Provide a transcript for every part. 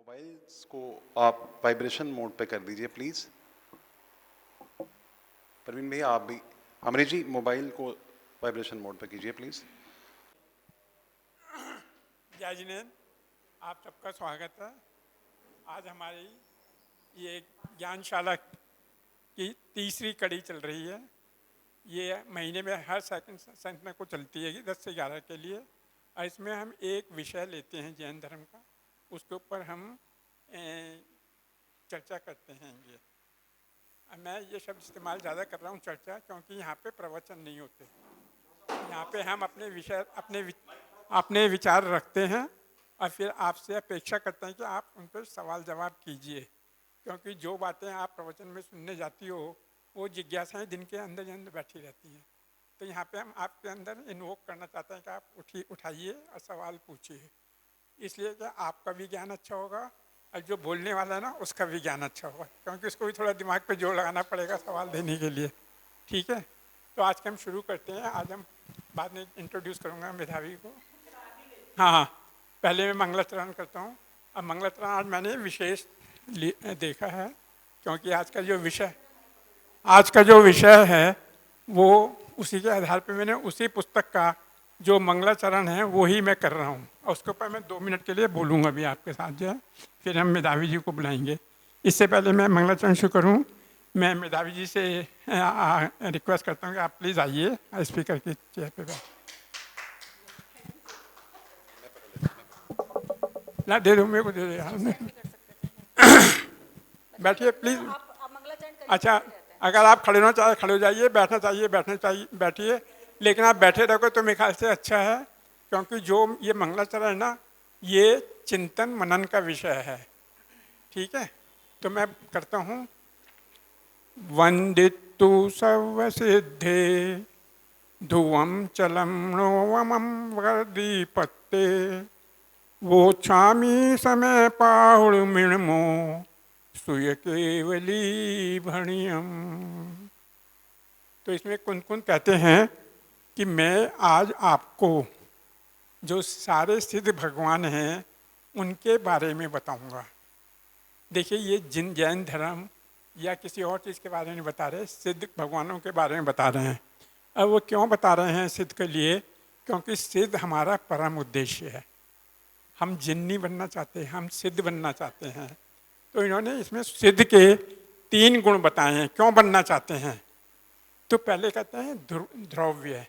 Mobiles को आप vibration mode पे कर दीजिए प्लीज। परवीन भैया आप भी, अमरीश जी मोबाइल को वाइब्रेशन मोड पे कीजिए प्लीज। जय जिनेंद्र, आप सबका स्वागत है। आज हमारी ये ज्ञानशाला की तीसरी कड़ी चल रही है। ये महीने में हर सेकंड संडे को चलती है 10 से 11 के लिए, और इसमें हम एक विषय लेते हैं जैन धर्म का, उसके ऊपर हम चर्चा करते हैं। ये मैं ये शब्द इस्तेमाल ज़्यादा कर रहा हूँ चर्चा, क्योंकि यहाँ पे प्रवचन नहीं होते। यहाँ पे हम अपने विषय अपने विचार रखते हैं और फिर आपसे अपेक्षा करते हैं कि आप उन पर सवाल जवाब कीजिए, क्योंकि जो बातें आप प्रवचन में सुनने जाती हो वो जिज्ञासाएं दिन के अंदर अंदर बैठी रहती हैं। तो यहाँ पे हम आपके अंदर इन्वोक करना चाहते हैं कि आप उठाइए और सवाल पूछिए, इसलिए कि आपका भी ज्ञान अच्छा होगा और जो बोलने वाला है ना उसका भी ज्ञान अच्छा होगा, क्योंकि उसको भी थोड़ा दिमाग पे जोर लगाना पड़ेगा सवाल देने के लिए। ठीक है, तो आज के हम शुरू करते हैं। आज हम बाद में इंट्रोड्यूस करूँगा मेधावी को। हाँ, पहले मैं मंगलाचरण करता हूँ। अब मंगलाचरण आज मैंने विशेष देखा है, क्योंकि आज का जो विषय है वो उसी के आधार पे मैंने उसी पुस्तक का जो मंगलाचरण है वो ही मैं कर रहा हूँ, और उसके ऊपर मैं 2 मिनट के लिए बोलूँगा अभी आपके साथ जो है, फिर हम मेधावी जी को बुलाएंगे। इससे पहले मैं मंगलाचरण शुरू करूँ, मैं मेधावी जी से रिक्वेस्ट करता हूँ कि आप प्लीज़ आइए स्पीकर की चेयर पे ना दे दो मेरे को, दे दो यार। बैठिए प्लीज। अच्छा, अगर आप खड़े होना चाहे खड़े हो जाइए, बैठना चाहिए बैठिए, लेकिन आप बैठे रहोगे तो मेरे ख्याल से अच्छा है, क्योंकि जो ये मंगलाचरण है ना ये चिंतन मनन का विषय है। ठीक है, तो मैं करता हूँ। वंदितु सर्वसिद्धे ध्रुवम चलम नोवमं वर्दीपत्ते वोच्छामि समय पाहुर्मिणमो सुय केवली भणियम। तो इसमें कुन कहते हैं कि मैं आज आपको जो सारे सिद्ध भगवान हैं उनके बारे में बताऊंगा। देखिए, ये जैन धर्म या किसी और चीज़ के बारे में बता रहे, सिद्ध भगवानों के बारे में बता रहे हैं। अब वो क्यों बता रहे हैं सिद्ध के लिए? क्योंकि सिद्ध हमारा परम उद्देश्य है। हम जिन नहीं बनना चाहते, हम सिद्ध बनना चाहते हैं। तो इन्होंने इसमें सिद्ध के 3 गुण बताए हैं क्यों बनना चाहते हैं। तो पहले कहते हैं ध्रुव्य।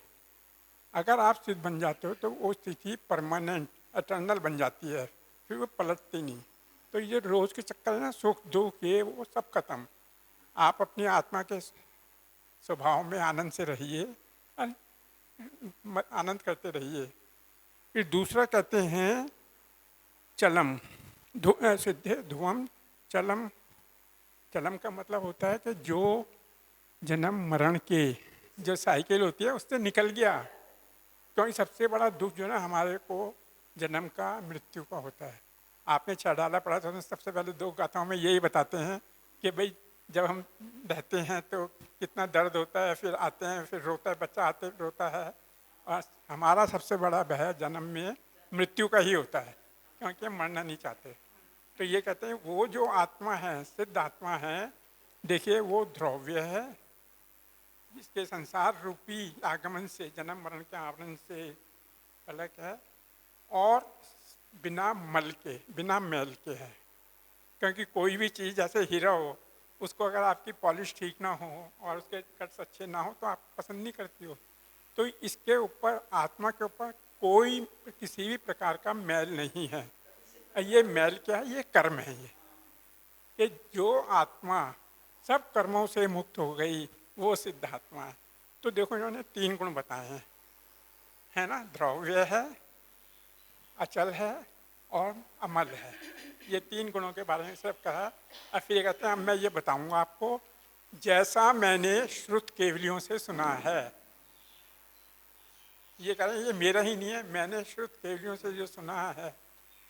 अगर आप सिद्ध बन जाते हो तो वो स्थिति परमानेंट एटर्नल बन जाती है, फिर वो पलटती नहीं। तो ये रोज के चक्कर है ना, सुख दुख ये वो सब खत्म। आप अपनी आत्मा के स्वभाव में आनंद से रहिए, आनंद करते रहिए। फिर दूसरा कहते हैं चलम, सिद्धे ध्रुवम चलम। चलम का मतलब होता है कि जो जन्म मरण के जो साइकिल होती है उससे निकल गया। क्योंकि सबसे बड़ा दुख जो ना हमारे को जन्म का मृत्यु का होता है। आपने छड़ाला पढ़ा था, सबसे पहले 2 गाथाओं में यही बताते हैं कि भाई जब हम रहते हैं तो कितना दर्द होता है, फिर आते हैं फिर रोता है, बच्चा आते रोता है, और हमारा सबसे बड़ा भय जन्म में मृत्यु का ही होता है, क्योंकि हम मरना नहीं चाहते। तो ये कहते हैं वो जो आत्मा है, सिद्ध आत्मा है, देखिए वो ध्रुव्य है, इसके संसार रूपी आगमन से, जन्म मरण के आवरण से अलग है, और बिना मल के, बिना मैल के है। क्योंकि कोई भी चीज़ जैसे हीरा हो, उसको अगर आपकी पॉलिश ठीक ना हो और उसके कट्स अच्छे ना हो तो आप पसंद नहीं करती हो। तो इसके ऊपर, आत्मा के ऊपर कोई किसी भी प्रकार का मैल नहीं है। ये मैल क्या है? ये कर्म है। ये कि जो आत्मा सब कर्मों से मुक्त हो गई वो सिद्ध आत्मा है। तो देखो इन्होंने 3 गुण बताए हैं, है ना? द्रव्य है, अचल है और अमल है। ये 3 गुणों के बारे में सब कहा। अब फिर कहते हैं मैं ये बताऊंगा आपको जैसा मैंने श्रुत केवलियों से सुना है। ये कह रहे हैं ये मेरा ही नहीं है, मैंने श्रुत केवलियों से जो सुना है।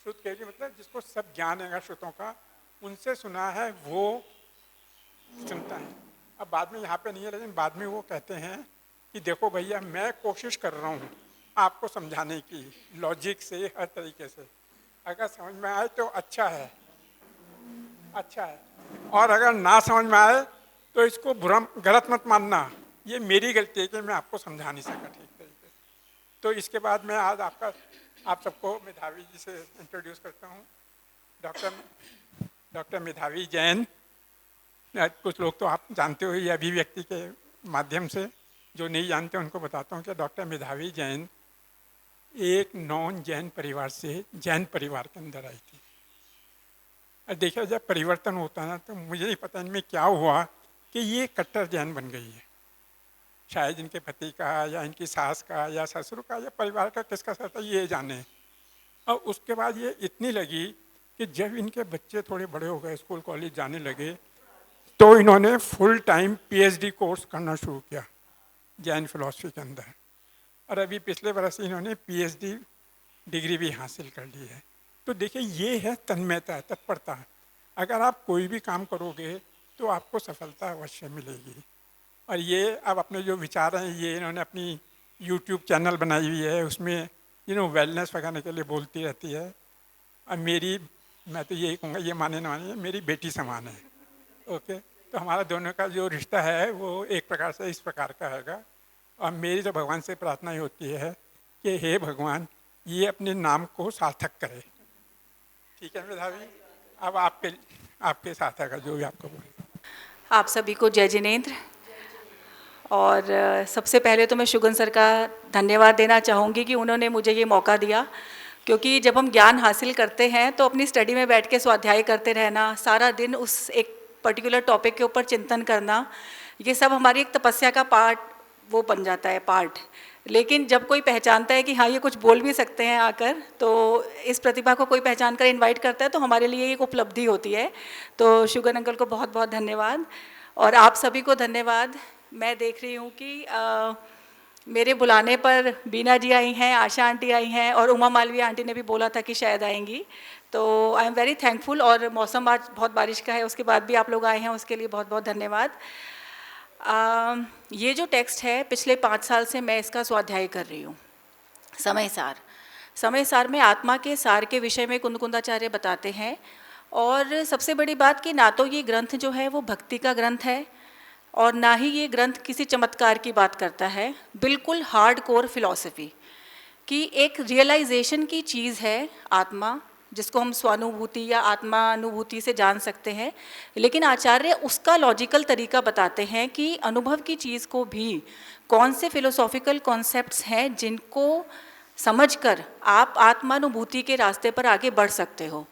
श्रुत केवली मतलब जिसको सब ज्ञान है श्रुतों का, उनसे सुना है वो सुनता है। अब बाद में यहाँ पे नहीं है, लेकिन बाद में वो कहते हैं कि देखो भैया मैं कोशिश कर रहा हूँ आपको समझाने की, लॉजिक से, हर तरीके से। अगर समझ में आए तो अच्छा है, अच्छा है, और अगर ना समझ में आए तो इसको बुरा गलत मत मानना। ये मेरी गलती है कि मैं आपको समझा नहीं सका ठीक तरीके से। तो इसके बाद मैं आज आप सबको मेधावी जी से इंट्रोड्यूस करता हूँ। डॉक्टर मेधावी जैन। कुछ लोग तो आप जानते हो ये अभिव्यक्ति के माध्यम से, जो नहीं जानते उनको बताता हूँ कि डॉक्टर मेधावी जैन एक नॉन जैन परिवार से जैन परिवार के अंदर आई थी। और देखिए जब परिवर्तन होता है ना तो मुझे नहीं पता इनमें क्या हुआ कि ये कट्टर जैन बन गई है। शायद इनके पति का या इनकी सास का या ससुर का या परिवार का किसका सर था ये जाने। और उसके बाद ये इतनी लगी कि जब इनके बच्चे थोड़े बड़े हो गए, स्कूल कॉलेज जाने लगे, तो इन्होंने फुल टाइम पीएचडी कोर्स करना शुरू किया जैन फिलॉसफी के अंदर। और अभी पिछले वर्ष इन्होंने पीएचडी डिग्री भी हासिल कर ली है। तो देखिए ये है तन्मयता, तत्परता। अगर आप कोई भी काम करोगे तो आपको सफलता अवश्य मिलेगी। और ये अब अपने जो विचार हैं ये इन्होंने अपनी यूट्यूब चैनल बनाई हुई है, उसमें वेलनेस वगैरह के लिए बोलती रहती है। और मैं तो यही कहूँगा, ये माने ना माने, मेरी बेटी समान है। ओके, तो हमारा दोनों का जो रिश्ता है वो एक प्रकार से इस प्रकार का हैगा। और मेरी तो भगवान से प्रार्थना ही होती है कि हे भगवान ये अपने नाम को सार्थक करे। ठीक है मेधावी, अब आपके साथ है जो भी आपको बोले। आप सभी को जय जिनेंद्र। और सबसे पहले तो मैं शुगन सर का धन्यवाद देना चाहूँगी कि उन्होंने मुझे ये मौका दिया, क्योंकि जब हम ज्ञान हासिल करते हैं तो अपनी स्टडी में बैठ के स्वाध्याय करते रहना, सारा दिन उस एक पर्टिकुलर टॉपिक के ऊपर चिंतन करना, ये सब हमारी एक तपस्या का वो बन जाता है पार्ट। लेकिन जब कोई पहचानता है कि हाँ ये कुछ बोल भी सकते हैं आकर, तो इस प्रतिभा को कोई पहचान कर इन्वाइट करता है तो हमारे लिए एक उपलब्धि होती है। तो शुगन अंकल को बहुत बहुत धन्यवाद और आप सभी को धन्यवाद। मैं देख रही हूँ कि मेरे बुलाने पर बीना जी आई हैं, आशा आंटी आई हैं और उमा मालवीय आंटी ने भी बोला था कि शायद आएंगी। तो आई एम वेरी थैंकफुल। और मौसम आज बहुत बारिश का है, उसके बाद भी आप लोग आए हैं, उसके लिए बहुत बहुत धन्यवाद। ये जो टेक्स्ट है पिछले 5 साल से मैं इसका स्वाध्याय कर रही हूँ। समय सार में आत्मा के सार के विषय में कुंदकुंदाचार्य बताते हैं। और सबसे बड़ी बात कि ना तो ये ग्रंथ जो है वो भक्ति का ग्रंथ है और ना ही ये ग्रंथ किसी चमत्कार की बात करता है। बिल्कुल हार्ड कोर फिलॉसफी की एक रियलाइजेशन की चीज़ है आत्मा, जिसको हम स्वानुभूति या आत्मानुभूति से जान सकते हैं। लेकिन आचार्य उसका लॉजिकल तरीका बताते हैं कि अनुभव की चीज़ को भी कौन से फिलोसॉफिकल कॉन्सेप्ट्स हैं जिनको समझकर आप आत्मानुभूति के रास्ते पर आगे बढ़ सकते हो।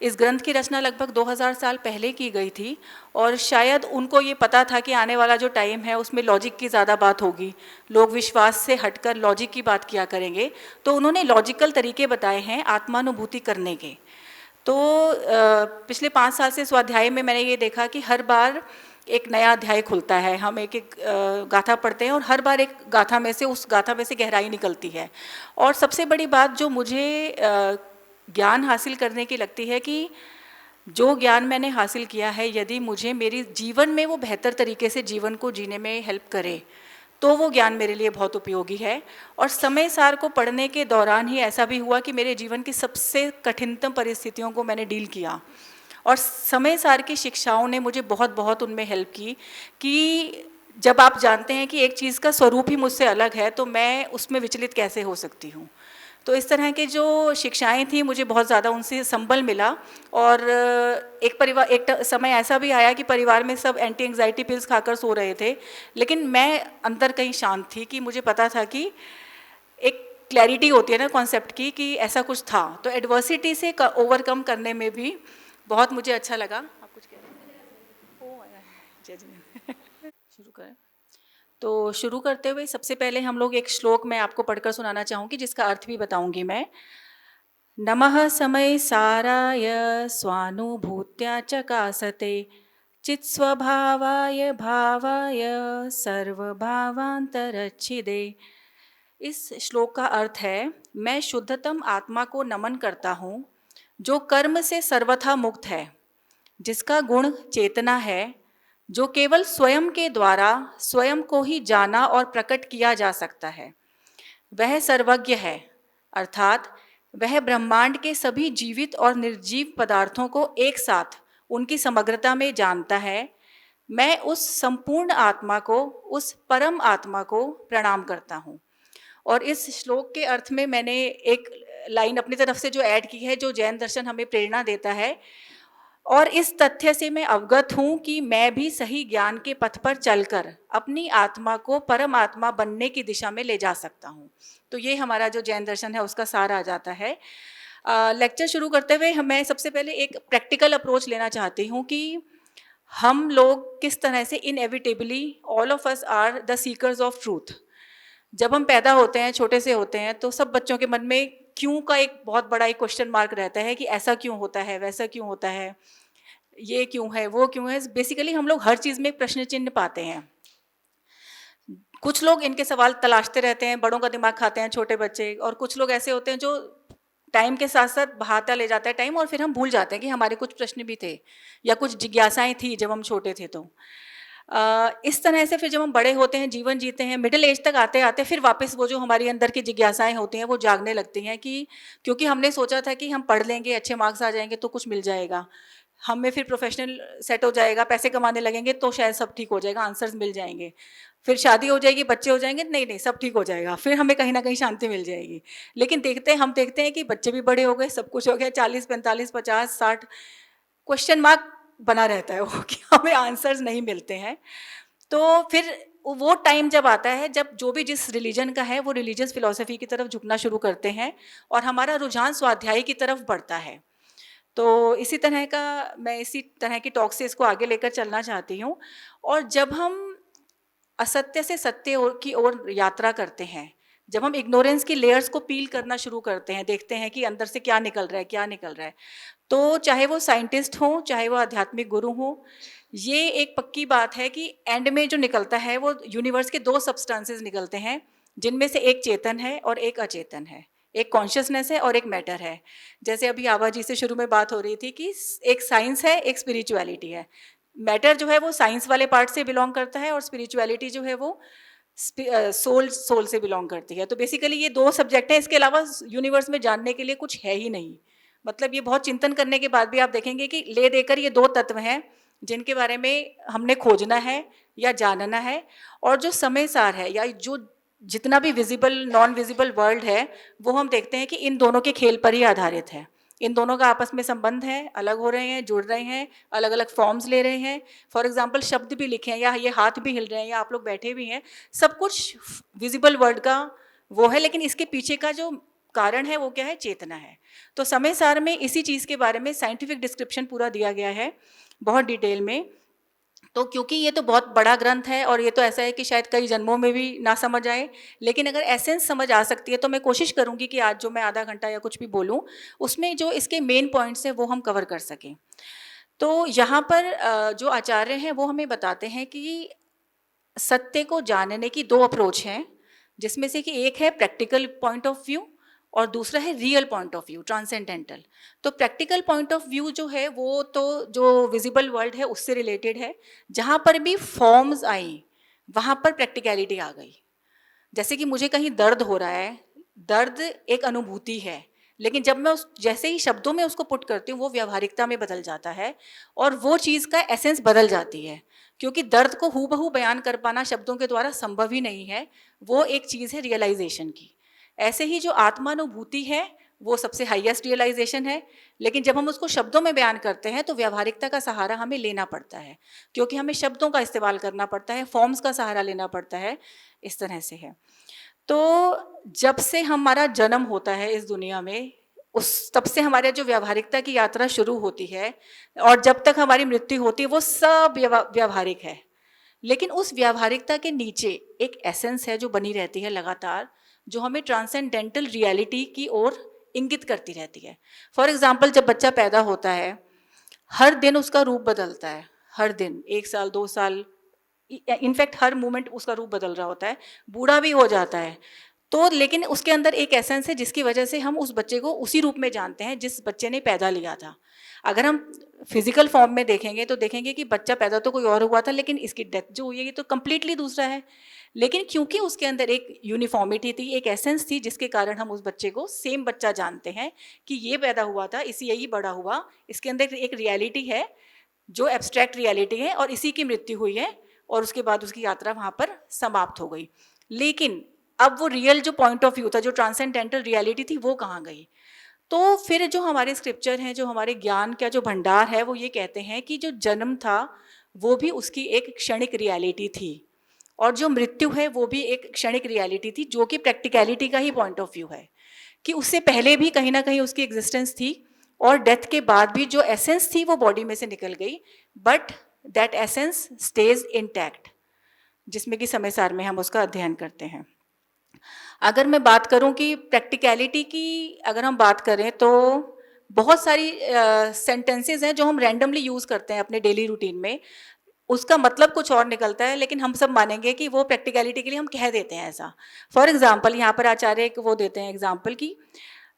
इस ग्रंथ की रचना लगभग 2000 साल पहले की गई थी और शायद उनको ये पता था कि आने वाला जो टाइम है उसमें लॉजिक की ज़्यादा बात होगी, लोग विश्वास से हटकर लॉजिक की बात किया करेंगे। तो उन्होंने लॉजिकल तरीके बताए हैं आत्मानुभूति करने के। तो पिछले 5 साल से स्वाध्याय में मैंने ये देखा कि हर बार एक नया अध्याय खुलता है, हम एक एक गाथा पढ़ते हैं और हर बार एक गाथा में से उस गाथा में से गहराई निकलती है। और सबसे बड़ी बात जो मुझे ज्ञान हासिल करने की लगती है कि जो ज्ञान मैंने हासिल किया है यदि मुझे मेरी जीवन में वो बेहतर तरीके से जीवन को जीने में हेल्प करे तो वो ज्ञान मेरे लिए बहुत उपयोगी है। और समय सार को पढ़ने के दौरान ही ऐसा भी हुआ कि मेरे जीवन की सबसे कठिनतम परिस्थितियों को मैंने डील किया और समय सार की शिक्षाओं ने मुझे बहुत बहुत उनमें हेल्प की कि जब आप जानते हैं कि एक चीज़ का स्वरूप ही मुझसे अलग है तो मैं उसमें विचलित कैसे हो सकती हूँ। तो इस तरह के जो शिक्षाएं थी मुझे बहुत ज़्यादा उनसे संबल मिला। और एक समय ऐसा भी आया कि परिवार में सब एंटी एंग्जाइटी पिल्स खाकर सो रहे थे, लेकिन मैं अंदर कहीं शांत थी कि मुझे पता था कि एक क्लैरिटी होती है ना कॉन्सेप्ट की कि ऐसा कुछ था। तो एडवर्सिटी से ओवरकम करने में भी बहुत मुझे अच्छा लगा। आप कुछ कह रहे हैं? जय जी। शुरू करें। तो शुरू करते हुए सबसे पहले हम लोग एक श्लोक मैं आपको पढ़कर सुनाना चाहूँगी, जिसका अर्थ भी बताऊँगी मैं। नमः समय साराय स्वानुभूत्या चकासते चित्स्वभावाय भावाय सर्वभावांतरच्छिदे। इस श्लोक का अर्थ है, मैं शुद्धतम आत्मा को नमन करता हूँ जो कर्म से सर्वथा मुक्त है, जिसका गुण चेतना है, जो केवल स्वयं के द्वारा स्वयं को ही जाना और प्रकट किया जा सकता है। वह सर्वज्ञ है, अर्थात वह ब्रह्मांड के सभी जीवित और निर्जीव पदार्थों को एक साथ उनकी समग्रता में जानता है। मैं उस संपूर्ण आत्मा को, उस परम आत्मा को प्रणाम करता हूँ। और इस श्लोक के अर्थ में मैंने एक लाइन अपनी तरफ से जो ऐड की है, जो जैन दर्शन हमें प्रेरणा देता है, और इस तथ्य से मैं अवगत हूँ कि मैं भी सही ज्ञान के पथ पर चलकर अपनी आत्मा को परम आत्मा बनने की दिशा में ले जा सकता हूँ। तो ये हमारा जो जैन दर्शन है उसका सार आ जाता है। लेक्चर शुरू करते हुए मैं सबसे पहले एक प्रैक्टिकल अप्रोच लेना चाहती हूँ कि हम लोग किस तरह से inevitably all of us are the seekers of truth. जब हम पैदा होते हैं, छोटे से होते हैं, तो सब बच्चों के मन में क्यों का एक बहुत बड़ा एक क्वेश्चन मार्क रहता है कि ऐसा क्यों होता है, वैसा क्यों होता है, ये क्यों है, वो क्यों है। बेसिकली हम लोग हर चीज़ में एक प्रश्न चिन्ह पाते हैं। कुछ लोग इनके सवाल तलाशते रहते हैं, बड़ों का दिमाग खाते हैं छोटे बच्चे, और कुछ लोग ऐसे होते हैं जो टाइम के साथ साथ बहाता ले जाता है टाइम, और फिर हम भूल जाते हैं कि हमारे कुछ प्रश्न भी थे या कुछ जिज्ञासाएं थी जब हम छोटे थे। तो इस तरह से फिर जब हम बड़े होते हैं, जीवन जीते हैं, मिडिल एज तक आते आते फिर वापस वो जो हमारी अंदर की जिज्ञासाएं होती हैं वो जागने लगती हैं कि क्योंकि हमने सोचा था कि हम पढ़ लेंगे, अच्छे मार्क्स आ जाएंगे तो कुछ मिल जाएगा, हमें फिर प्रोफेशनल सेट हो जाएगा, पैसे कमाने लगेंगे तो शायद सब ठीक हो जाएगा, आंसर्स मिल जाएंगे, फिर शादी हो जाएगी, बच्चे हो जाएंगे, नहीं नहीं सब ठीक हो जाएगा, फिर हमें कहीं ना कहीं शांति मिल जाएगी। लेकिन हम देखते हैं कि बच्चे भी बड़े हो गए, सब कुछ हो गया, 40, 45, 50, 60 क्वेश्चन मार्क बना रहता है वो कि हमें आंसर्स नहीं मिलते हैं। तो फिर वो टाइम जब आता है जब जो भी जिस रिलीजन का है वो रिलीजियस फिलॉसफी की तरफ झुकना शुरू करते हैं और हमारा रुझान स्वाध्याय की तरफ बढ़ता है। तो इसी तरह की टॉक से इसको आगे लेकर चलना चाहती हूँ। और जब हम असत्य से सत्य की ओर यात्रा करते हैं, जब हम इग्नोरेंस की लेयर्स को पील करना शुरू करते हैं, देखते हैं कि अंदर से क्या निकल रहा है, क्या निकल रहा है, तो चाहे वो साइंटिस्ट हो, चाहे वो आध्यात्मिक गुरु हो, ये एक पक्की बात है कि एंड में जो निकलता है वो यूनिवर्स के 2 सब्सटेंसेस निकलते हैं, जिनमें से एक चेतन है और एक अचेतन है, एक कॉन्शियसनेस है और एक मैटर है। जैसे अभी आभा जी से शुरू में बात हो रही थी कि एक साइंस है, एक स्पिरिचुअलिटी है। मैटर जो है वो साइंस वाले पार्ट से बिलोंग करता है और स्पिरिचुअलिटी जो है वो सोल से बिलोंग करती है। तो बेसिकली ये 2 सब्जेक्ट हैं, इसके अलावा यूनिवर्स में जानने के लिए कुछ है ही नहीं। मतलब ये बहुत चिंतन करने के बाद भी आप देखेंगे कि ले देकर ये 2 तत्व हैं जिनके बारे में हमने खोजना है या जानना है। और जो समय सार है या जो जितना भी विजिबल नॉन विजिबल वर्ल्ड है वो हम देखते हैं कि इन दोनों के खेल पर ही आधारित है। इन दोनों का आपस में संबंध है, अलग हो रहे हैं, जुड़ रहे हैं, अलग अलग फॉर्म्स ले रहे हैं। फॉर एग्जांपल शब्द भी लिखे हैं या ये हाथ भी हिल रहे हैं या आप लोग बैठे भी हैं, सब कुछ विजिबल वर्ल्ड का वो है, लेकिन इसके पीछे का जो कारण है वो क्या है, चेतना है। तो समय सार में इसी चीज़ के बारे में साइंटिफिक डिस्क्रिप्शन पूरा दिया गया है बहुत डिटेल में। तो क्योंकि ये तो बहुत बड़ा ग्रंथ है और ये तो ऐसा है कि शायद कई जन्मों में भी ना समझ आए, लेकिन अगर एसेंस समझ आ सकती है तो मैं कोशिश करूंगी कि आज जो मैं आधा घंटा या कुछ भी बोलूं उसमें जो इसके मेन पॉइंट्स हैं वो हम कवर कर सकें। तो यहाँ पर जो आचार्य हैं वो हमें बताते हैं कि सत्य को जानने की 2 अप्रोच हैं, जिसमें से कि एक है प्रैक्टिकल पॉइंट ऑफ व्यू और दूसरा है real point of view, transcendental. तो प्रैक्टिकल पॉइंट ऑफ व्यू जो है वो तो जो विजिबल वर्ल्ड है उससे रिलेटेड है। जहाँ पर भी फॉर्म्स आई वहाँ पर प्रैक्टिकलिटी आ गई। जैसे कि मुझे कहीं दर्द हो रहा है, दर्द एक अनुभूति है, लेकिन जब मैं जैसे ही शब्दों में उसको पुट करती हूँ वो व्यावहारिकता में बदल जाता है और वो चीज़ का एसेंस बदल जाती है, क्योंकि दर्द को हूबहू बयान कर पाना शब्दों के द्वारा संभव ही नहीं है। वो एक चीज़ है रियलाइजेशन की। ऐसे ही जो आत्मानुभूति है वो सबसे हाईएस्ट रियलाइजेशन है, लेकिन जब हम उसको शब्दों में बयान करते हैं तो व्यावहारिकता का सहारा हमें लेना पड़ता है, क्योंकि हमें शब्दों का इस्तेमाल करना पड़ता है, फॉर्म्स का सहारा लेना पड़ता है। इस तरह से है। तो जब से हमारा जन्म होता है इस दुनिया में, उस तब से हमारे जो व्यावहारिकता की यात्रा शुरू होती है और जब तक हमारी मृत्यु होती है वो सब व्यावहारिक है। लेकिन उस व्यावहारिकता के नीचे एक एसेंस है जो बनी रहती है लगातार, जो हमें ट्रांसेंडेंटल रियलिटी की ओर इंगित करती रहती है। फॉर एग्जाम्पल, जब बच्चा पैदा होता है, हर दिन उसका रूप बदलता है, हर दिन, 1 साल 2 साल, इनफैक्ट हर मोमेंट उसका रूप बदल रहा होता है, बूढ़ा भी हो जाता है। तो लेकिन उसके अंदर एक एसेंस है जिसकी वजह से हम उस बच्चे को उसी रूप में जानते हैं जिस बच्चे ने पैदा लिया था। अगर हम फिजिकल फॉर्म में देखेंगे तो देखेंगे कि बच्चा पैदा तो कोई और हुआ था, लेकिन इसकी डेथ जो हुई है ये तो कम्प्लीटली दूसरा है। लेकिन क्योंकि उसके अंदर एक यूनिफॉर्मिटी थी, एक एसेंस थी, जिसके कारण हम उस बच्चे को सेम बच्चा जानते हैं कि ये पैदा हुआ था, इसी यही बड़ा हुआ, इसके अंदर एक रियलिटी है जो एब्स्ट्रैक्ट रियलिटी है और इसी की मृत्यु हुई है और उसके बाद उसकी यात्रा वहाँ पर समाप्त हो गई। लेकिन अब वो रियल जो पॉइंट ऑफ व्यू था, जो ट्रांसेंडेंटल रियलिटी थी, वो कहाँ गई? तो फिर जो हमारे स्क्रिप्चर हैं, जो हमारे ज्ञान का जो भंडार है, वो ये कहते हैं कि जो जन्म था वो भी उसकी एक क्षणिक रियलिटी थी और जो मृत्यु है वो भी एक क्षणिक रियलिटी थी, जो कि प्रैक्टिकलिटी का ही पॉइंट ऑफ व्यू है कि उससे पहले भी कहीं ना कहीं उसकी एग्जिस्टेंस थी और डेथ के बाद भी जो एसेंस थी वो बॉडी में से निकल गई, but that essence stage intact, जिसमें कि समय सार में हम उसका अध्ययन करते हैं। अगर मैं बात करूं कि प्रैक्टिकलिटी की अगर हम बात करें तो बहुत सारी सेंटेंसेस हैं जो हम रैंडमली यूज़ करते हैं अपने डेली रूटीन में, उसका मतलब कुछ और निकलता है, लेकिन हम सब मानेंगे कि वो प्रैक्टिकलिटी के लिए हम कह देते हैं ऐसा। फॉर एग्जाम्पल, यहाँ पर आचार्य एक वो देते हैं एग्जाम्पल की,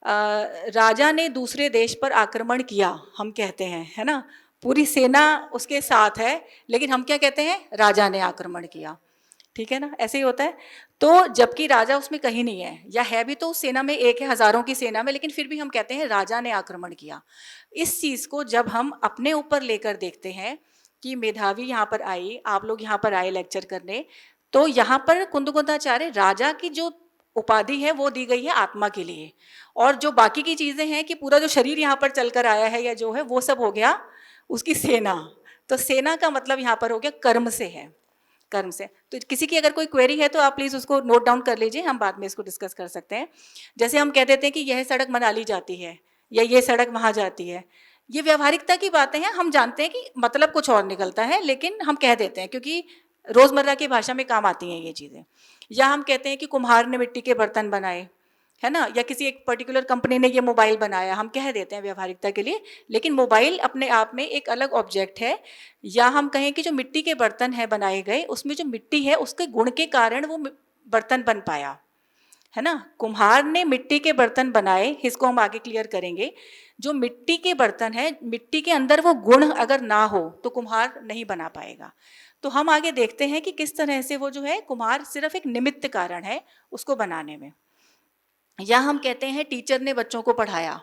राजा ने दूसरे देश पर आक्रमण किया, हम कहते हैं, है ना, पूरी सेना उसके साथ है, लेकिन हम क्या कहते हैं? राजा ने आक्रमण किया। ठीक है ना, ऐसे ही होता है। तो जबकि राजा उसमें कहीं नहीं है, या है भी तो उस सेना में एक है, हजारों की सेना में, लेकिन फिर भी हम कहते हैं राजा ने आक्रमण किया। इस चीज़ को जब हम अपने ऊपर लेकर देखते हैं कि मेधावी यहाँ पर आई, आप लोग यहाँ पर आए लेक्चर करने, तो यहाँ पर कुंदकुंदाचार्य राजा की जो उपाधि है वो दी गई है आत्मा के लिए, और जो बाकी की चीज़ें हैं कि पूरा जो शरीर यहाँ पर चलकर आया है या जो है वो सब हो गया उसकी सेना। तो सेना का मतलब यहाँ पर हो गया कर्म से है, कर्म से। तो किसी की अगर कोई क्वेरी है तो आप प्लीज़ उसको नोट डाउन कर लीजिए, हम बाद में इसको डिस्कस कर सकते हैं। जैसे हम कह देते हैं कि यह सड़क मनाली जाती है या ये सड़क वहाँ जाती है, ये व्यावहारिकता की बातें हैं, हम जानते हैं कि मतलब कुछ और निकलता है, लेकिन हम कह देते हैं क्योंकि रोज़मर्रा की भाषा में काम आती हैं ये चीज़ें। या हम कहते हैं कि कुम्हार ने मिट्टी के बर्तन बनाए, है ना, या किसी एक पर्टिकुलर कंपनी ने ये मोबाइल बनाया, हम कह देते हैं व्यावहारिकता के लिए, लेकिन मोबाइल अपने आप में एक अलग ऑब्जेक्ट है। या हम कहें कि जो मिट्टी के बर्तन है बनाए गए, उसमें जो मिट्टी है उसके गुण के कारण वो बर्तन बन पाया, है ना। कुम्हार ने मिट्टी के बर्तन बनाए, इसको हम आगे क्लियर करेंगे। जो मिट्टी के बर्तन है, मिट्टी के अंदर वो गुण अगर ना हो तो कुम्हार नहीं बना पाएगा। तो हम आगे देखते हैं कि किस तरह से वो जो है कुम्हार सिर्फ एक निमित्त कारण है उसको बनाने में। या हम कहते हैं टीचर ने बच्चों को पढ़ाया।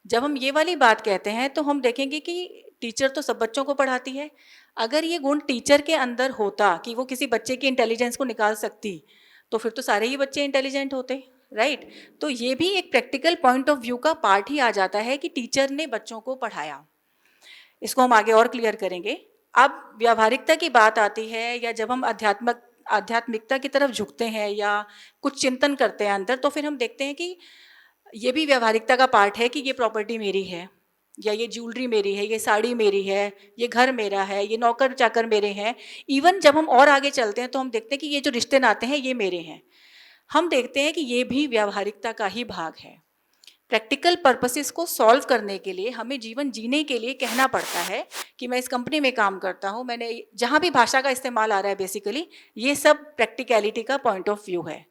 जब हम ये वाली बात कहते हैं तो हम देखेंगे कि टीचर तो सब बच्चों को पढ़ाती है। अगर ये गुण टीचर के अंदर होता कि वो किसी बच्चे की इंटेलिजेंस को निकाल सकती, तो फिर तो सारे ही बच्चे इंटेलिजेंट होते, राइट। तो ये भी एक प्रैक्टिकल पॉइंट ऑफ व्यू का पार्ट ही आ जाता है कि टीचर ने बच्चों को पढ़ाया। इसको हम आगे और क्लियर करेंगे। अब व्यावहारिकता की बात आती है, या जब हम आध्यात्मिकता की तरफ झुकते हैं या कुछ चिंतन करते हैं अंदर, तो फिर हम देखते हैं कि ये भी व्यावहारिकता का पार्ट है कि ये प्रॉपर्टी मेरी है, या ये ज्वेलरी मेरी है, ये साड़ी मेरी है, ये घर मेरा है, ये नौकर चाकर मेरे हैं। इवन जब हम और आगे चलते हैं तो हम देखते हैं कि ये जो रिश्ते नाते हैं ये मेरे हैं। हम देखते हैं कि ये भी व्यावहारिकता का ही भाग है। प्रैक्टिकल पर्पसेस को सॉल्व करने के लिए, हमें जीवन जीने के लिए कहना पड़ता है कि मैं इस कंपनी में काम करता हूँ, मैंने जहाँ भी भाषा का इस्तेमाल आ रहा है, बेसिकली ये सब प्रैक्टिकलिटी का पॉइंट ऑफ व्यू है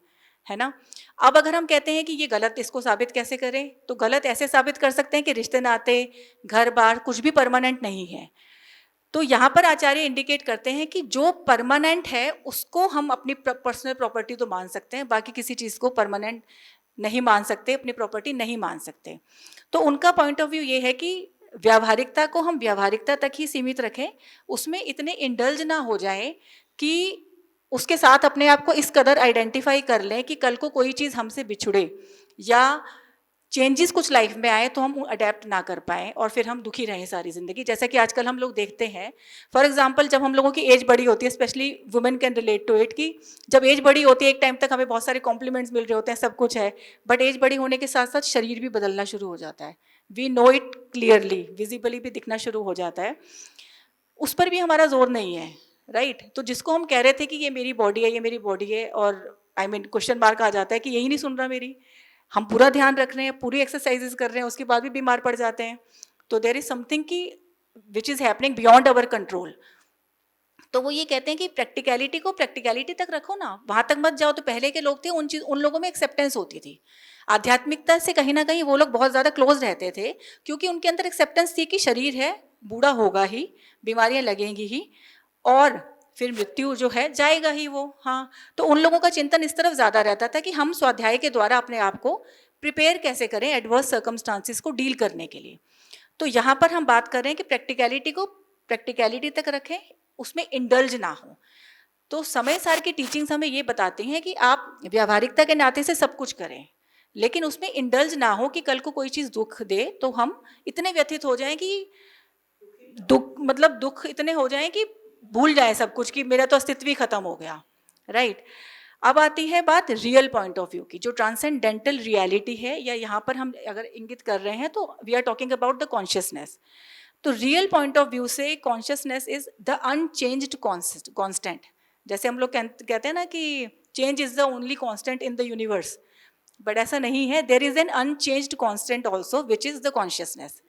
ना। अब अगर हम कहते हैं कि ये गलत, इसको साबित कैसे करें? तो गलत ऐसे साबित कर सकते हैं कि रिश्ते नाते, घर बार कुछ भी परमानेंट नहीं है। तो यहाँ पर आचार्य इंडिकेट करते हैं कि जो परमानेंट है उसको हम अपनी पर्सनल प्रॉपर्टी तो मान सकते हैं, बाकी किसी चीज़ को परमानेंट नहीं मान सकते, अपनी प्रॉपर्टी नहीं मान सकते। तो उनका पॉइंट ऑफ व्यू ये है कि व्यावहारिकता को हम व्यावहारिकता तक ही सीमित रखें, उसमें इतने इंडल्ज ना हो जाएं कि उसके साथ अपने आप को इस कदर आइडेंटिफाई कर लें कि कल को कोई चीज़ हमसे बिछुड़े या चेंजेस कुछ लाइफ में आए तो हम अडेप्ट ना कर पाएँ और फिर हम दुखी रहें सारी ज़िंदगी। जैसा कि आजकल हम लोग देखते हैं, फॉर एग्जांपल जब हम लोगों की एज बड़ी होती है, specially women can relate to it, कि जब एज बड़ी होती है एक टाइम तक हमें बहुत सारे कॉम्प्लीमेंट्स मिल रहे होते हैं, सब कुछ है, बट एज बड़ी होने के साथ साथ शरीर भी बदलना शुरू हो जाता है। We know it clearly, visibly भी दिखना शुरू हो जाता है। उस पर भी हमारा जोर नहीं है, राइट? तो जिसको हम कह रहे थे कि ये मेरी बॉडी है, ये मेरी बॉडी है, और आई मीन क्वेश्चन मार्क आ जाता है कि यही नहीं सुन रहा मेरी। हम पूरा ध्यान रख रहे हैं, पूरी एक्सरसाइजेस कर रहे हैं, उसके बाद भी बीमार पड़ जाते हैं। तो देयर इज समथिंग की which is happening beyond our control. तो वो ये कहते हैं कि प्रैक्टिकलिटी को प्रैक्टिकलिटी तक रखो ना, वहाँ तक मत जाओ। तो पहले के लोग थे, उन लोगों में एक्सेप्टेंस होती थी आध्यात्मिकता से, कहीं ना कहीं वो लोग बहुत ज़्यादा क्लोज रहते थे, क्योंकि उनके अंदर एक्सेप्टेंस थी कि शरीर है, बूढ़ा होगा ही, बीमारियां लगेंगी ही, और फिर मृत्यु जो है जाएगा ही वो। हाँ, तो उन लोगों का चिंतन इस तरफ ज़्यादा रहता था कि हम स्वाध्याय के द्वारा अपने आप को प्रिपेयर कैसे करें एडवर्स सर्कमस्टांसिस को डील करने के लिए। तो यहाँ पर हम बात कर रहे हैं कि प्रैक्टिकलिटी को प्रैक्टिकलिटी तक रखें, उसमें इंडल्ज ना हो। तो समय सार की टीचिंग्स हमें ये बताती हैं कि आप व्यावहारिकता के नाते से सब कुछ करें, लेकिन उसमें इंडल्ज ना हो कि कल को कोई चीज़ दुख दे तो हम इतने व्यथित हो जाएं कि दुख इतने हो जाएं कि भूल जाएं सब कुछ, कि मेरा तो अस्तित्व ही खत्म हो गया, राइट? अब आती है बात रियल पॉइंट ऑफ व्यू की, जो ट्रांसेंडेंटल रियलिटी है, या यहाँ पर हम अगर इंगित कर रहे हैं तो we are talking about the consciousness. तो रियल पॉइंट ऑफ व्यू से consciousness is the unchanged constant. जैसे हम लोग कहते हैं ना कि change is the only constant in the universe, but ऐसा नहीं है। There is an unchanged constant also which is the consciousness.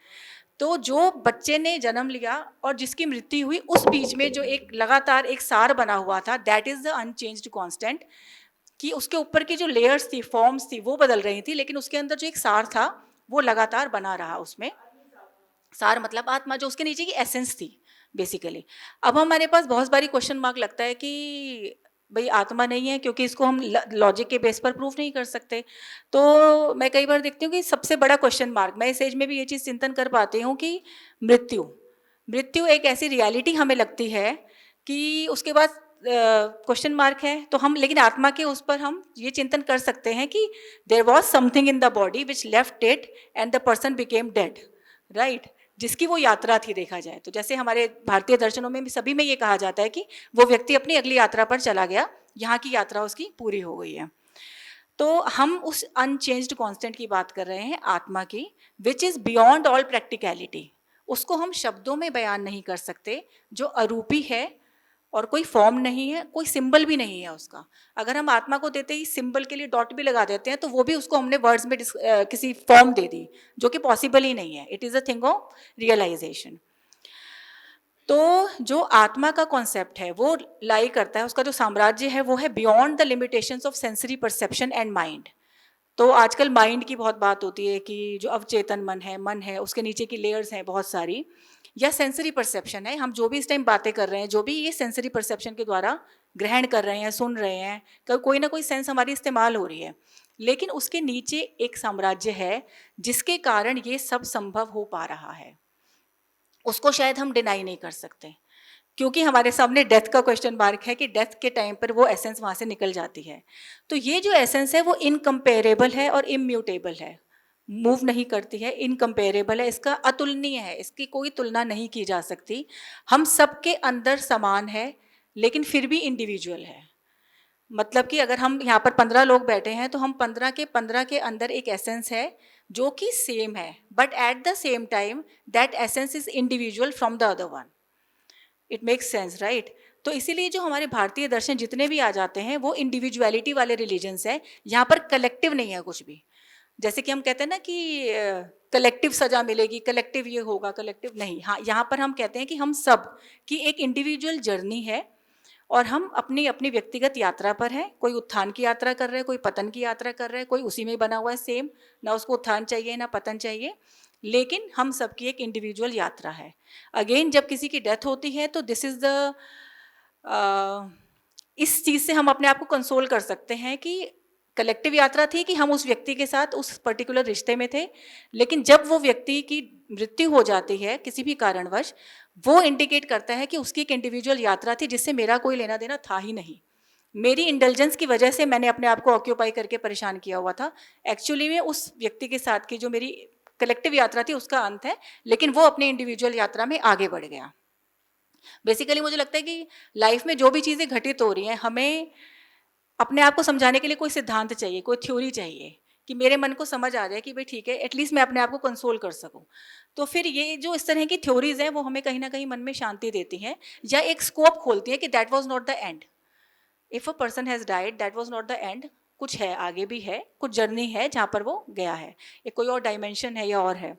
तो जो बच्चे ने जन्म लिया और जिसकी मृत्यु हुई, उस बीच में जो एक लगातार एक सार बना हुआ था, that is the unchanged constant. कि उसके ऊपर की जो लेयर्स थी, फॉर्म्स थी, वो बदल रही थी, लेकिन उसके अंदर जो एक सार था वो लगातार बना रहा। उसमें सार मतलब आत्मा, जो उसके नीचे की एसेंस थी बेसिकली। अब हमारे पास बहुत बारी क्वेश्चन मार्क लगता है कि भाई आत्मा नहीं है, क्योंकि इसको हम लॉजिक के बेस पर प्रूफ नहीं कर सकते। तो मैं कई बार देखती हूँ कि सबसे बड़ा क्वेश्चन मार्क, मैं इस एज में भी ये चीज़ चिंतन कर पाती हूँ कि मृत्यु एक ऐसी रियलिटी हमें लगती है कि उसके बाद क्वेश्चन मार्क है। तो हम लेकिन आत्मा के उस पर हम ये चिंतन कर सकते हैं कि there was something in the body which left it and the person became dead, right? जिसकी वो यात्रा थी देखा जाए तो। जैसे हमारे भारतीय दर्शनों में सभी में ये कहा जाता है कि वो व्यक्ति अपनी अगली यात्रा पर चला गया, यहाँ की यात्रा उसकी पूरी हो गई है। तो हम उस अनचेंज्ड कांस्टेंट की बात कर रहे हैं, आत्मा की, which is beyond all practicality. उसको हम शब्दों में बयान नहीं कर सकते, जो अरूपी है और कोई फॉर्म नहीं है, कोई सिंबल भी नहीं है उसका। अगर हम आत्मा को देते ही सिंबल के लिए डॉट भी लगा देते हैं, तो वो भी उसको हमने वर्ड्स में किसी फॉर्म दे दी, जो कि पॉसिबल ही नहीं है। It is a thing of realization. तो जो आत्मा का कॉन्सेप्ट है वो लाई करता है, उसका जो साम्राज्य है वो है beyond the limitations of sensory perception and mind. तो आजकल माइंड की बहुत बात होती है कि जो अवचेतन मन है, उसके नीचे की लेयर्स हैं बहुत सारी, या सेंसरी परसेप्शन है। हम जो भी इस टाइम बातें कर रहे हैं, जो भी ये सेंसरी परसेप्शन के द्वारा ग्रहण कर रहे हैं, सुन रहे हैं, कोई ना कोई सेंस हमारी इस्तेमाल हो रही है। लेकिन उसके नीचे एक साम्राज्य है जिसके कारण ये सब संभव हो पा रहा है। उसको शायद हम डिनाई नहीं कर सकते, क्योंकि हमारे सामने डेथ का क्वेश्चन मार्क है कि डेथ के टाइम पर वो एसेंस वहाँ से निकल जाती है। तो ये जो एसेंस है वो इनकम्पेरेबल है और इम्यूटेबल है, मूव नहीं करती है, इनकम्पेरेबल है, इसका अतुलनीय है, इसकी कोई तुलना नहीं की जा सकती। हम सबके अंदर समान है, लेकिन फिर भी इंडिविजुअल है। मतलब कि अगर हम यहाँ पर 15 लोग बैठे हैं, तो हम 15 के अंदर एक एसेंस है जो कि सेम है, but at the same time that essence is individual from the other one. It makes sense, right? तो इसीलिए जो हमारे भारतीय दर्शन जितने भी आ जाते हैं वो इंडिविजुअलिटी वाले रिलीजन्स हैं। यहाँ पर कलेक्टिव नहीं है कुछ भी। जैसे कि हम कहते हैं ना कि कलेक्टिव सजा मिलेगी, कलेक्टिव ये होगा, कलेक्टिव नहीं। हाँ, यहाँ पर हम कहते हैं कि हम सब की एक इंडिविजुअल जर्नी है और हम अपनी अपनी व्यक्तिगत यात्रा पर हैं। कोई उत्थान की यात्रा कर रहे हैं, कोई पतन की यात्रा कर रहे हैं, कोई उसी में बना हुआ है सेम, ना उसको उत्थान चाहिए ना पतन चाहिए, लेकिन हम सबकी एक इंडिविजुअल यात्रा है। अगेन जब किसी की डेथ होती है तो दिस इज़ द इस चीज़ से हम अपने आप को कंसोल कर सकते हैं कि कलेक्टिव यात्रा थी कि हम उस व्यक्ति के साथ उस पर्टिकुलर रिश्ते में थे, लेकिन जब वो व्यक्ति की मृत्यु हो जाती है किसी भी कारणवश, वो इंडिकेट करता है कि उसकी एक इंडिविजुअल यात्रा थी जिससे मेरा कोई लेना देना था ही नहीं। मेरी इंटेलिजेंस की वजह से मैंने अपने आप को ऑक्यूपाई करके परेशान किया हुआ था। एक्चुअली में उस व्यक्ति के साथ की जो मेरी कलेक्टिव यात्रा थी उसका अंत है, लेकिन वो अपनी इंडिविजुअल यात्रा में आगे बढ़ गया। बेसिकली मुझे लगता है कि लाइफ में जो भी चीज़ें घटित हो रही हैं, हमें अपने आप को समझाने के लिए कोई सिद्धांत चाहिए, कोई थ्योरी चाहिए कि मेरे मन को समझ आ जाए कि भाई ठीक है, एटलीस्ट मैं अपने आप को कंसोल कर सकूं। तो फिर ये जो इस तरह की थ्योरीज हैं वो हमें कहीं ना कहीं मन में शांति देती हैं, या एक स्कोप खोलती है कि that was not the end. If a person has died, that was not the end. कुछ है, आगे भी है, कुछ जर्नी है जहाँ पर वो गया है, एक कोई और डायमेंशन है या और है।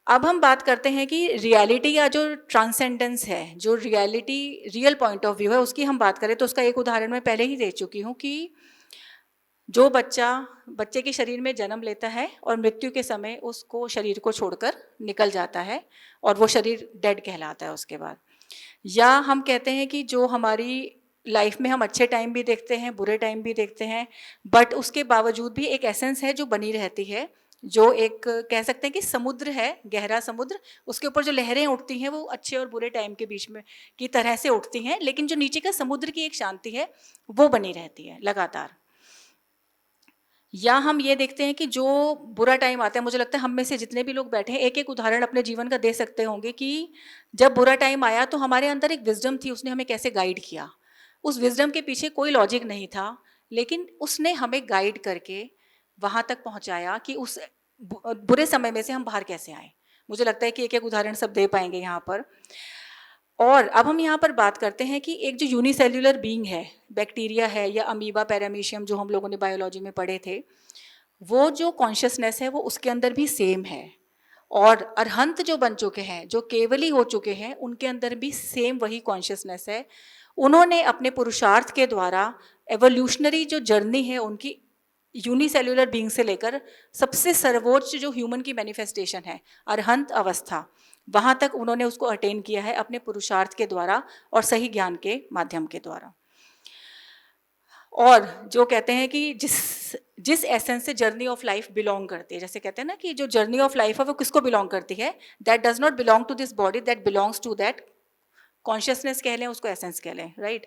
अब हम बात करते हैं कि रियलिटी या जो ट्रांसेंडेंस है, जो reality real point of view है, उसकी हम बात करें तो उसका एक उदाहरण मैं पहले ही दे चुकी हूँ कि जो बच्चे के शरीर में जन्म लेता है और मृत्यु के समय उसको शरीर को छोड़कर निकल जाता है और वो शरीर डेड कहलाता है उसके बाद। या हम कहते हैं कि जो हमारी लाइफ में हम अच्छे टाइम भी देखते हैं, बुरे टाइम भी देखते हैं, बट उसके बावजूद भी एक एसेंस है जो बनी रहती है, जो एक कह सकते हैं कि समुद्र है, गहरा समुद्र, उसके ऊपर जो लहरें उठती हैं वो अच्छे और बुरे टाइम के बीच में की तरह से उठती हैं, लेकिन जो नीचे का समुद्र की एक शांति है वो बनी रहती है लगातार। या हम ये देखते हैं कि जो बुरा टाइम आता है, मुझे लगता है हम में से जितने भी लोग बैठे हैं एक एक उदाहरण अपने जीवन का दे सकते होंगे कि जब बुरा टाइम आया तो हमारे अंदर एक विजडम थी, उसने हमें कैसे गाइड किया। उस विजडम के पीछे कोई लॉजिक नहीं था, लेकिन उसने हमें गाइड करके वहाँ तक पहुँचाया कि उस बुरे समय में से हम बाहर कैसे आए। मुझे लगता है कि एक एक उदाहरण सब दे पाएंगे यहाँ पर। और अब हम यहाँ पर बात करते हैं कि एक जो यूनिसेल्युलर बीइंग है, बैक्टीरिया है या अमीबा, पैरामीशियम, जो हम लोगों ने बायोलॉजी में पढ़े थे, वो जो कॉन्शियसनेस है वो उसके अंदर भी सेम है। और अरहंत जो बन चुके हैं, जो केवली हो चुके हैं, उनके अंदर भी सेम वही कॉन्शियसनेस है। उन्होंने अपने पुरुषार्थ के द्वारा एवोल्यूशनरी जो जर्नी है उनकी, यूनिसेल्युलर बीइंग से लेकर सबसे सर्वोच्च जो ह्यूमन की मैनिफेस्टेशन है, अरहंत अवस्था, वहाँ तक उन्होंने उसको अटेन किया है अपने पुरुषार्थ के द्वारा और सही ज्ञान के माध्यम के द्वारा। और जो कहते हैं कि जिस जिस एसेंस से जर्नी ऑफ लाइफ बिलोंग करती है, जैसे कहते हैं ना कि जो जर्नी ऑफ लाइफ है वो किसको बिलोंग करती है, that does not belong to this body, that belongs to that consciousness कह लें, उसको एसेंस कह लें, राइट।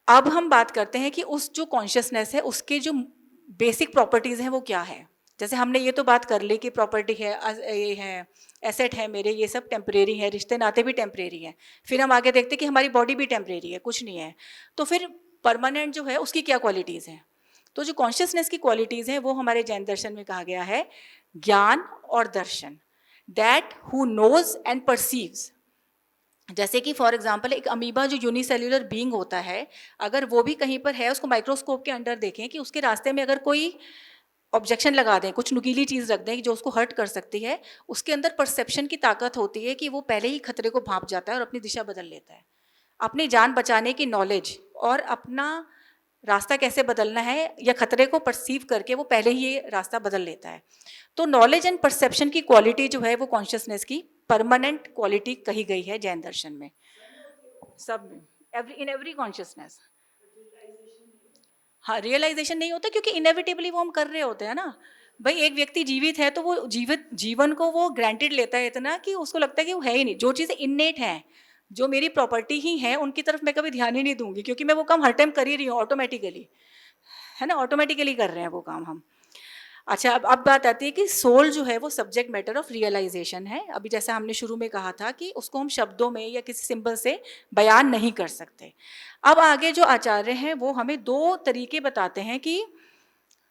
अब हम बात करते हैं कि उस जो कॉन्शियसनेस है उसके जो बेसिक प्रॉपर्टीज़ हैं वो क्या है। जैसे हमने ये तो बात कर ली कि प्रॉपर्टी है, ये है, एसेट है मेरे, ये सब टेम्परेरी है, रिश्ते नाते भी टेम्परेरी हैं। फिर हम आगे देखते हैं कि हमारी बॉडी भी टेम्परेरी है, कुछ नहीं है। तो फिर परमानेंट जो है उसकी क्या क्वालिटीज़ हैं। तो जो कॉन्शियसनेस की क्वालिटीज़ हैं वो हमारे जैन दर्शन में कहा गया है ज्ञान और दर्शन, that who knows and perceives. जैसे कि फॉर एग्जांपल एक अमीबा जो यूनिसेल्युलर बीइंग होता है, अगर वो भी कहीं पर है, उसको माइक्रोस्कोप के अंडर देखें कि उसके रास्ते में अगर कोई ऑब्जेक्शन लगा दें, कुछ नुकीली चीज़ रख दें जो उसको हर्ट कर सकती है, उसके अंदर परसेप्शन की ताकत होती है कि वो पहले ही खतरे को भांप जाता है और अपनी दिशा बदल लेता है। अपनी जान बचाने की नॉलेज और अपना रास्ता कैसे बदलना है या खतरे को परसीव करके वो पहले ही ये रास्ता बदल लेता है। तो नॉलेज एंड परसेप्शन की क्वालिटी जो है वो कॉन्शियसनेस की परमानेंट क्वालिटी कही गई है जैन दर्शन में, सब में, इन एवरी कॉन्शियसनेस। हाँ, रियलाइजेशन नहीं होता क्योंकि इनएविटेबली वो हम कर रहे होते हैं ना। भाई एक व्यक्ति जीवित है तो वो जीवन को वो ग्रांटेड लेता है इतना कि उसको लगता है कि वो है ही नहीं। जो चीज़ें इननेट हैं, जो मेरी प्रॉपर्टी ही है, उनकी तरफ मैं कभी ध्यान ही नहीं दूंगी क्योंकि मैं वो काम हर टाइम कर ही रही हूँ ऑटोमेटिकली, है ना, ऑटोमेटिकली कर रहे हैं वो काम हम। अच्छा, अब बात आती है कि सोल जो है वो सब्जेक्ट मैटर ऑफ रियलाइजेशन है। अभी जैसा हमने शुरू में कहा था कि उसको हम शब्दों में या किसी सिंबल से बयान नहीं कर सकते। अब आगे जो आचार्य हैं वो हमें दो तरीके बताते हैं कि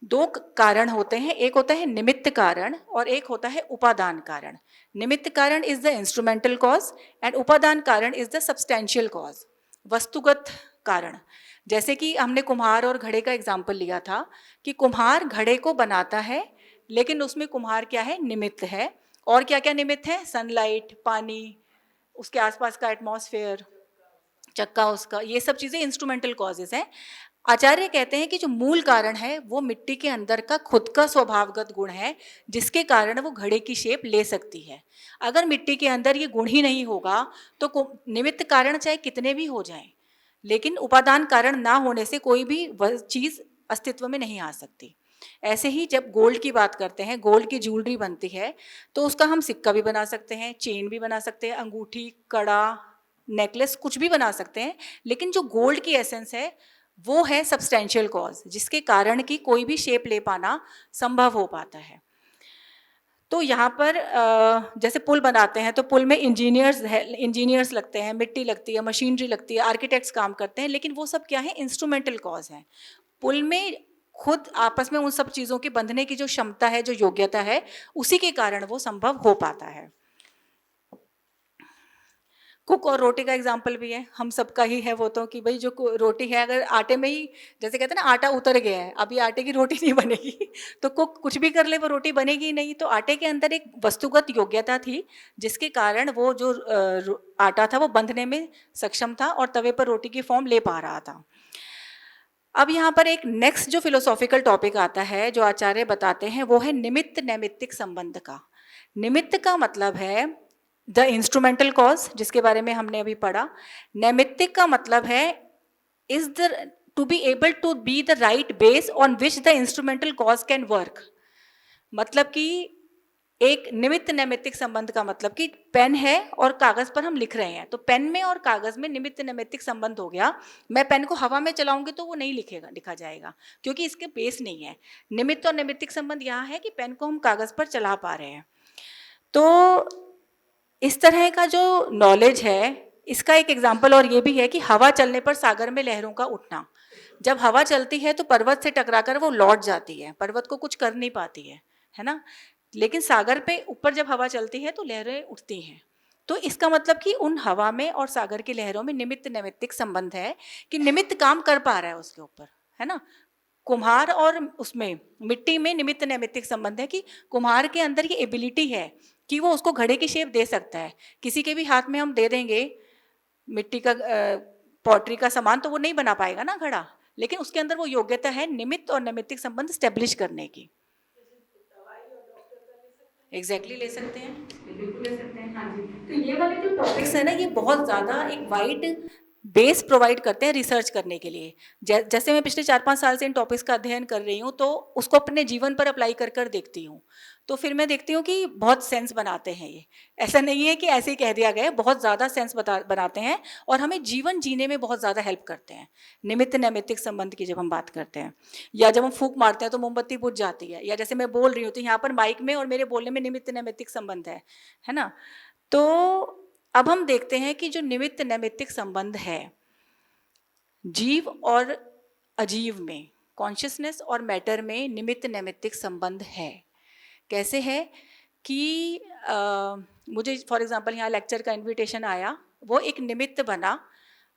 दो कारण होते हैं, एक होता है निमित्त कारण और एक होता है उपादान कारण। निमित्त कारण is the instrumental cause and उपादान कारण इज द सब्सटेंशियल कॉज, वस्तुगत कारण। जैसे कि हमने कुम्हार और घड़े का एग्जाम्पल लिया था कि कुम्हार घड़े को बनाता है, लेकिन उसमें कुम्हार क्या है, निमित्त है। और क्या क्या निमित्त है, सनलाइट, पानी, उसके आसपास का एटमॉस्फेयर, चक्का उसका, ये सब चीज़ें इंस्ट्रूमेंटल कॉजेज हैं। आचार्य कहते हैं कि जो मूल कारण है वो मिट्टी के अंदर का खुद का स्वभावगत गुण है, जिसके कारण वो घड़े की शेप ले सकती है। अगर मिट्टी के अंदर ये गुण ही नहीं होगा तो निमित्त कारण चाहे कितने भी हो जाएं, लेकिन उपादान कारण ना होने से कोई भी चीज़ अस्तित्व में नहीं आ सकती। ऐसे ही जब गोल्ड की बात करते हैं, गोल्ड की ज्वेलरी बनती है तो उसका हम सिक्का भी बना सकते हैं, चेन भी बना सकते हैं, अंगूठी, कड़ा, नेकलेस, कुछ भी बना सकते हैं, लेकिन जो गोल्ड की एसेंस है वो है सब्सटेंशियल कॉज, जिसके कारण कि कोई भी शेप ले पाना संभव हो पाता है। तो यहाँ पर जैसे पुल बनाते हैं तो पुल में इंजीनियर्स लगते हैं, मिट्टी लगती है, मशीनरी लगती है, आर्किटेक्ट्स काम करते हैं, लेकिन वो सब क्या है, इंस्ट्रूमेंटल कॉज है। पुल में खुद आपस में उन सब चीज़ों के बंधने की जो क्षमता है, जो योग्यता है, उसी के कारण वो संभव हो पाता है। कुक और रोटी का एग्जाम्पल भी है, हम सबका ही है वो तो, कि भाई जो रोटी है अगर आटे में ही, जैसे कहते हैं ना आटा उतर गया है, अभी आटे की रोटी नहीं बनेगी तो कुक कुछ भी कर ले वो रोटी बनेगी नहीं। तो आटे के अंदर एक वस्तुगत योग्यता थी जिसके कारण वो जो आटा था वो बंधने में सक्षम था और तवे पर रोटी की फॉर्म ले पा रहा था। अब यहाँ पर एक नेक्स्ट जो फिलोसॉफिकल टॉपिक आता है जो आचार्य बताते हैं वो है निमित्त नैमित्तिक संबंध का। निमित्त का मतलब है द इंस्ट्रूमेंटल कॉज, जिसके बारे में हमने अभी पढ़ा। नैमित्तिक का मतलब है is the to be able to be the right base on which the instrumental cause can work. मतलब कि एक निमित्त नैमित्तिक संबंध का मतलब कि पेन है और कागज पर हम लिख रहे हैं, तो पेन में और कागज में निमित्त नैमित्तिक संबंध हो गया। मैं पेन को हवा में चलाऊंगी तो वो नहीं लिखा जाएगा क्योंकि इसके बेस नहीं है। निमित्त और नैमित्तिक संबंध यहाँ है कि पेन को हम कागज पर चला पा रहे हैं। तो इस तरह का जो नॉलेज है, इसका एक एग्जाम्पल और ये भी है कि हवा चलने पर सागर में लहरों का उठना। जब हवा चलती है तो पर्वत से टकराकर वो लौट जाती है, पर्वत को कुछ कर नहीं पाती है ना। लेकिन सागर पे ऊपर जब हवा चलती है तो लहरें उठती हैं। तो इसका मतलब कि उन हवा में और सागर की लहरों में निमित्त नैमित्तिक संबंध है कि निमित्त काम कर पा रहा है उसके ऊपर, है ना। कुम्हार और उसमें मिट्टी में निमित्त नैमित्तिक संबंध है कि कुम्हार के अंदर ये एबिलिटी है कि वो उसको घड़े की शेप दे सकता है। किसी के भी हाथ में हम दे देंगे मिट्टी का पॉटरी का सामान तो वो नहीं बना पाएगा ना घड़ा, लेकिन उसके अंदर वो योग्यता है निमित्त और नैमित्तिक संबंध स्टेब्लिश करने की। एग्जैक्टली ले सकते हैं, बिल्कुल ले सकते हैं। हाँ जी, तो ये वाले जो टॉपिक्स है ना, ये बहुत ज़्यादा एक वाइड बेस प्रोवाइड करते हैं रिसर्च करने के लिए। जैसे मैं पिछले 4-5 साल से इन टॉपिक्स का अध्ययन कर रही हूँ तो उसको अपने जीवन पर अप्लाई कर देखती हूँ, तो फिर मैं देखती हूँ कि बहुत सेंस बनाते हैं ये। ऐसा नहीं है कि ऐसे ही कह दिया गया, बहुत ज़्यादा सेंस बनाते हैं और हमें जीवन जीने में बहुत ज़्यादा हेल्प करते हैं। निमित्त नैमित्तिक संबंध की जब हम बात करते हैं, या जब हम फूंक मारते हैं तो मोमबत्ती बुझ जाती है, या जैसे मैं बोल रही हूँ तो यहाँ पर माइक में और मेरे बोलने में निमित्त नैमित्तिक संबंध है ना। तो अब हम देखते हैं कि जो निमित्त नैमित्तिक संबंध है जीव और अजीव में, कॉन्शियसनेस और मैटर में निमित्त नैमित्तिक संबंध है। कैसे है कि मुझे फॉर एग्जांपल यहाँ लेक्चर का इनविटेशन आया, वो एक निमित्त बना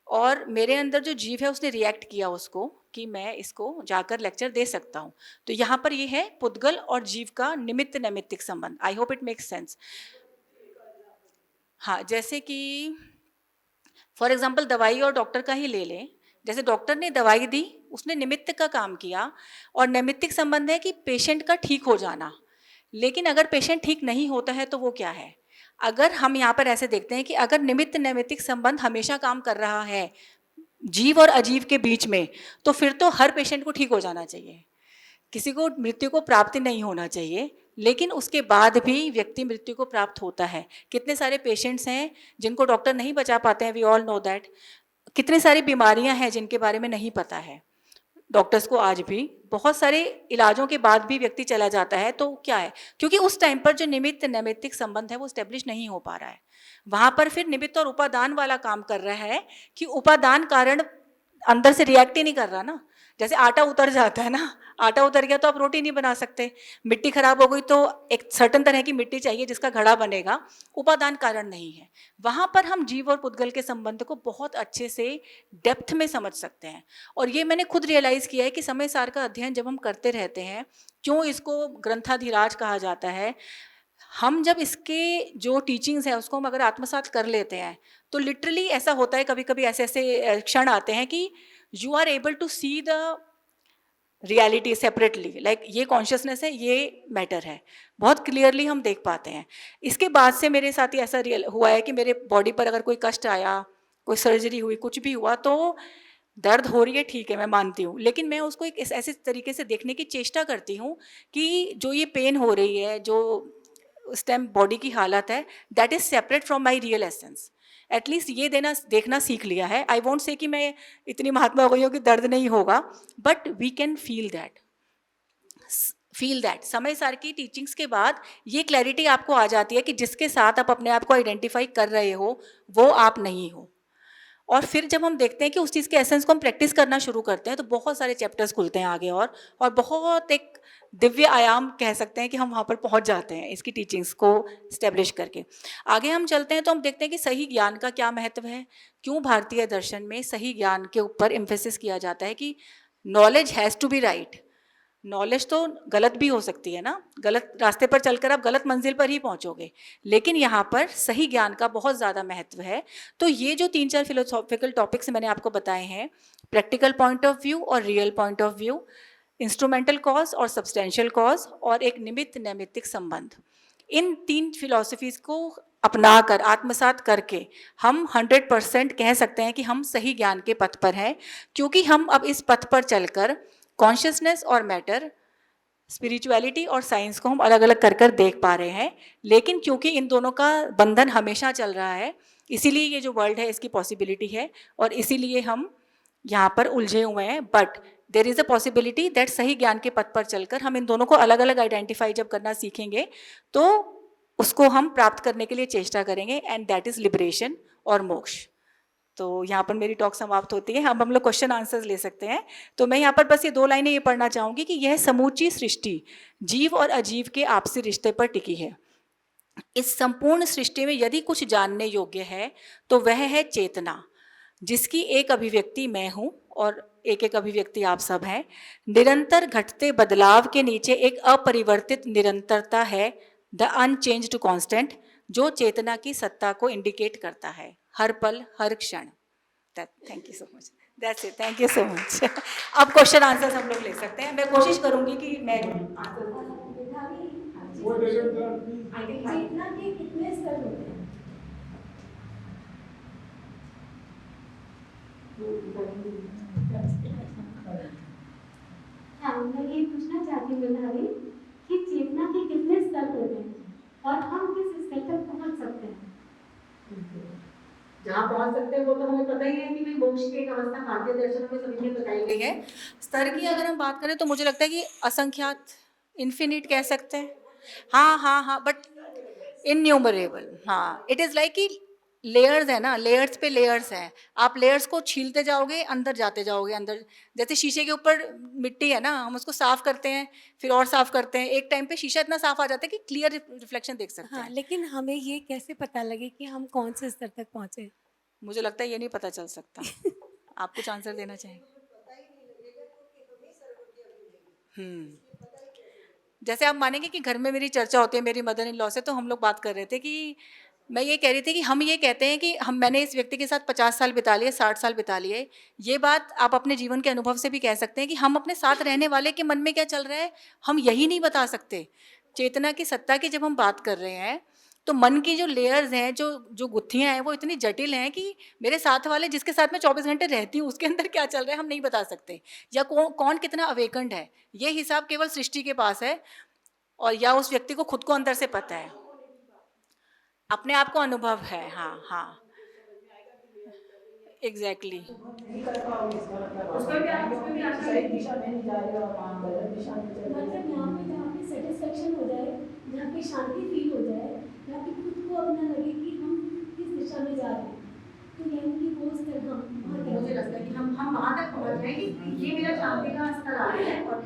और मेरे अंदर जो जीव है उसने रिएक्ट किया उसको कि मैं इसको जाकर लेक्चर दे सकता हूँ। तो यहाँ पर ये है पुद्गल और जीव का निमित्त नैमित्तिक संबंध। I hope it makes sense. हाँ, जैसे कि फॉर एग्जांपल दवाई और डॉक्टर का ही ले लें। जैसे डॉक्टर ने दवाई दी, उसने निमित्त का काम किया और नैमित्तिक संबंध है कि पेशेंट का ठीक हो जाना। लेकिन अगर पेशेंट ठीक नहीं होता है तो वो क्या है, अगर हम यहाँ पर ऐसे देखते हैं कि अगर निमित्त नैमित्तिक संबंध हमेशा काम कर रहा है जीव और अजीव के बीच में, तो फिर तो हर पेशेंट को ठीक हो जाना चाहिए, किसी को मृत्यु को प्राप्ति नहीं होना चाहिए। लेकिन उसके बाद भी व्यक्ति मृत्यु को प्राप्त होता है। कितने सारे पेशेंट्स हैं जिनको डॉक्टर नहीं बचा पाते हैं, वी ऑल नो दैट। कितनी सारी बीमारियां हैं जिनके बारे में नहीं पता है डॉक्टर्स को आज भी, बहुत सारे इलाजों के बाद भी व्यक्ति चला जाता है। तो क्या है, क्योंकि उस टाइम पर जो निमित्त नैमित्तिक संबंध है वो स्टेब्लिश नहीं हो पा रहा है। वहाँ पर फिर निमित्त और उपादान वाला काम कर रहा है कि उपादान कारण अंदर से रिएक्ट ही नहीं कर रहा ना। जैसे आटा उतर जाता है ना, आटा उतर गया तो आप रोटी नहीं बना सकते। मिट्टी खराब हो गई तो एक सर्टन तरह की मिट्टी चाहिए जिसका घड़ा बनेगा, उपादान कारण नहीं है। वहाँ पर हम जीव और पुद्गल के संबंध को बहुत अच्छे से डेप्थ में समझ सकते हैं। और ये मैंने खुद रियलाइज़ किया है कि समय सार का अध्ययन जब हम करते रहते हैं, क्यों इसको ग्रंथाधिराज कहा जाता है, हम जब इसके जो टीचिंग्स हैं उसको हम अगर आत्मसात कर लेते हैं तो लिटरली ऐसा होता है, कभी कभी ऐसे ऐसे क्षण आते हैं कि you are able to see the reality separately, like ये कॉन्शियसनेस है, ये मैटर है, बहुत क्लियरली हम देख पाते हैं। इसके बाद से मेरे साथ ही ऐसा हुआ है कि मेरे बॉडी पर अगर कोई कष्ट आया, कोई सर्जरी हुई, कुछ भी हुआ, तो दर्द हो रही है, ठीक है, मैं मानती हूँ, लेकिन मैं उसको एक ऐसे तरीके से देखने की चेष्टा करती हूँ कि जो ये पेन हो रही है, जो उस टाइम बॉडी की हालत है, that is separate from my real essence. At least ये देखना सीख लिया है. आई वोंट से कि मैं इतनी महात्मा हो गई हूँ कि दर्द नहीं होगा, but we can feel that समय सार की टीचिंग्स के बाद ये क्लैरिटी आपको आ जाती है कि जिसके साथ आप अपने आप को आइडेंटिफाई कर रहे हो वो आप नहीं हो. और फिर जब हम देखते हैं कि उस चीज़ के एसेंस को हम प्रैक्टिस करना शुरू करते हैं तो बहुत सारे चैप्टर्स खुलते हैं आगे, और बहुत एक दिव्य आयाम कह सकते हैं कि हम वहाँ पर पहुँच जाते हैं इसकी टीचिंग्स को इस्टेब्लिश करके. आगे हम चलते हैं तो हम देखते हैं कि सही ज्ञान का क्या महत्व है, क्यों भारतीय दर्शन में सही ज्ञान के ऊपर एम्फेसिस किया जाता है कि knowledge has to be right. Knowledge तो गलत भी हो सकती है ना, गलत रास्ते पर चलकर आप गलत मंजिल पर ही पहुंचोगे, लेकिन यहाँ पर सही ज्ञान का बहुत ज़्यादा महत्व है. तो ये जो 3-4 फिलोसॉफिकल टॉपिक्स मैंने आपको बताए हैं, प्रैक्टिकल पॉइंट ऑफ व्यू और real point of view, instrumental cause और सब्सटेंशियल कॉज, और एक निमित्त नैमित्तिक संबंध, इन 3 फिलॉसफीज़ को अपनाकर आत्मसात करके हम 100% कह सकते हैं कि हम सही ज्ञान के पथ पर हैं, क्योंकि हम अब इस पथ पर चलकर कॉन्शियसनेस और मैटर, स्पिरिचुअलिटी और साइंस को हम अलग अलग कर कर देख पा रहे हैं. लेकिन क्योंकि इन दोनों का बंधन हमेशा चल रहा है, इसीलिए ये जो वर्ल्ड है इसकी पॉसिबिलिटी है, और इसीलिए हम यहाँ पर उलझे हुए हैं. But there is a possibility that सही ज्ञान के पथ पर चलकर हम इन दोनों को अलग अलग आइडेंटिफाई जब करना सीखेंगे तो उसको हम प्राप्त करने के लिए चेष्टा करेंगे, एंड दैट इज़ लिबरेशन और मोक्ष. तो यहाँ पर मेरी टॉक समाप्त होती है. अब हम लोग क्वेश्चन आंसर्स ले सकते हैं. तो मैं यहाँ पर बस ये 2 लाइनें ये पढ़ना चाहूँगी कि यह समूची सृष्टि जीव और अजीव के आपसी रिश्ते पर टिकी है. इस संपूर्ण सृष्टि में यदि कुछ जानने योग्य है तो वह है चेतना, जिसकी एक अभिव्यक्ति मैं हूँ और एक एक अभिव्यक्ति आप सब हैं. निरंतर घटते बदलाव के नीचे एक अपरिवर्तित निरंतरता है, द अनचेंज्ड कांस्टेंट, जो चेतना की सत्ता को इंडिकेट करता है हर पल हर क्षण. Thank you so much. That's it. Thank you so much. अब क्वेश्चन आंसर्स हम लोग ले सकते हैं. मैं कोशिश करूंगी कि मैं चेतना के कितने स्तर होते हैं? हाँ, मैं ये पूछना चाहती हूँ मेधावी कि चेतना के कितने स्तर होते हैं और हम किस स्तर तक पहुँच सकते हैं? जहाँ पहुँच सकते हैं वो तो हमें पता ही है कि भाई मोक्ष की एक अवस्था भारतीय दर्शनों में सभी ने बताई गई है. स्तर की अगर हम बात करें तो मुझे लगता है कि असंख्यात, इन्फिनिट कह सकते हैं. हाँ, बट इनन्यूमरेबल. हाँ, इट इज़ लाइक कि लेयर्स है ना, लेयर्स पे लेयर्स हैं. आप लेयर्स को छीलते जाओगे, अंदर जाते जाओगे अंदर. जैसे शीशे के ऊपर मिट्टी है ना, हम उसको साफ करते हैं, फिर और साफ करते हैं. एक टाइम पे शीशा इतना साफ आ जाता है कि क्लियर रिफ्लेक्शन देख सकते हाँ, हैं. लेकिन हमें ये कैसे पता लगे कि हम कौन से स्तर तक पहुँचे? मुझे लगता है ये नहीं पता चल सकता. आप कुछ आंसर देना चाहेंगे? जैसे आप मानेंगे कि घर में मेरी चर्चा होती है मेरी मदर इन लॉ से, तो हम लोग बात कर रहे थे कि मैं ये कह रही थी कि हम ये कहते हैं कि मैंने इस व्यक्ति के साथ 50 साल बिता लिए, 60 साल बिता लिए. ये बात आप अपने जीवन के अनुभव से भी कह सकते हैं कि हम अपने साथ रहने वाले के मन में क्या चल रहा है हम यही नहीं बता सकते. चेतना की सत्ता की जब हम बात कर रहे हैं तो मन की जो लेयर्स हैं, जो गुत्थियाँ हैं, वो इतनी जटिल हैं कि मेरे साथ वाले जिसके साथ मैं 24 घंटे रहती हूँ उसके अंदर क्या चल रहा है हम नहीं बता सकते, या कौन कितना अवेकंड है. ये हिसाब केवल सृष्टि के पास है, और या उस व्यक्ति को खुद को अंदर से पता है, अपने आप को अनुभव है. हाँ, एग्जैक्टली. मतलब यहाँ पे जहाँ पे सेटिस्फेक्शन हो जाए, जहाँ पे शांति फील हो जाए, जहाँ पे खुद को अपना लगे कि हम किस दिशा में जा रहे हैं, तो यानी कि वो स्तर हम वहाँ तक मुझे लगता है कि हम वहाँ तक पहुँच गए कि ये मेरा शांति का स्तर आ गया है. और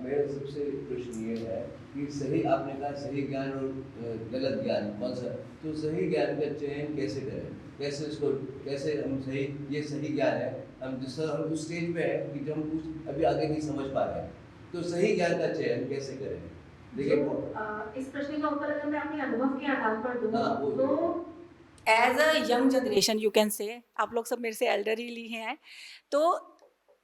मेरा सबसे प्रश्न ये है कि सही, आपने कहा सही ज्ञान और गलत ज्ञान कौन सा, तो सही ज्ञान का चयन कैसे करें, कैसे हम सही, ये सही ज्ञान है, हम उस स्टेज पे है कि जब हम कुछ अभी आगे नहीं समझ पा रहे हैं, तो सही ज्ञान का चयन कैसे करें. देखिए इस प्रश्न का उत्तर अगर मैं अपने अनुभव के आधार पर दूँ तो as a young generation you can say, आप लोग सब मेरे से एल्डरली हैं, तो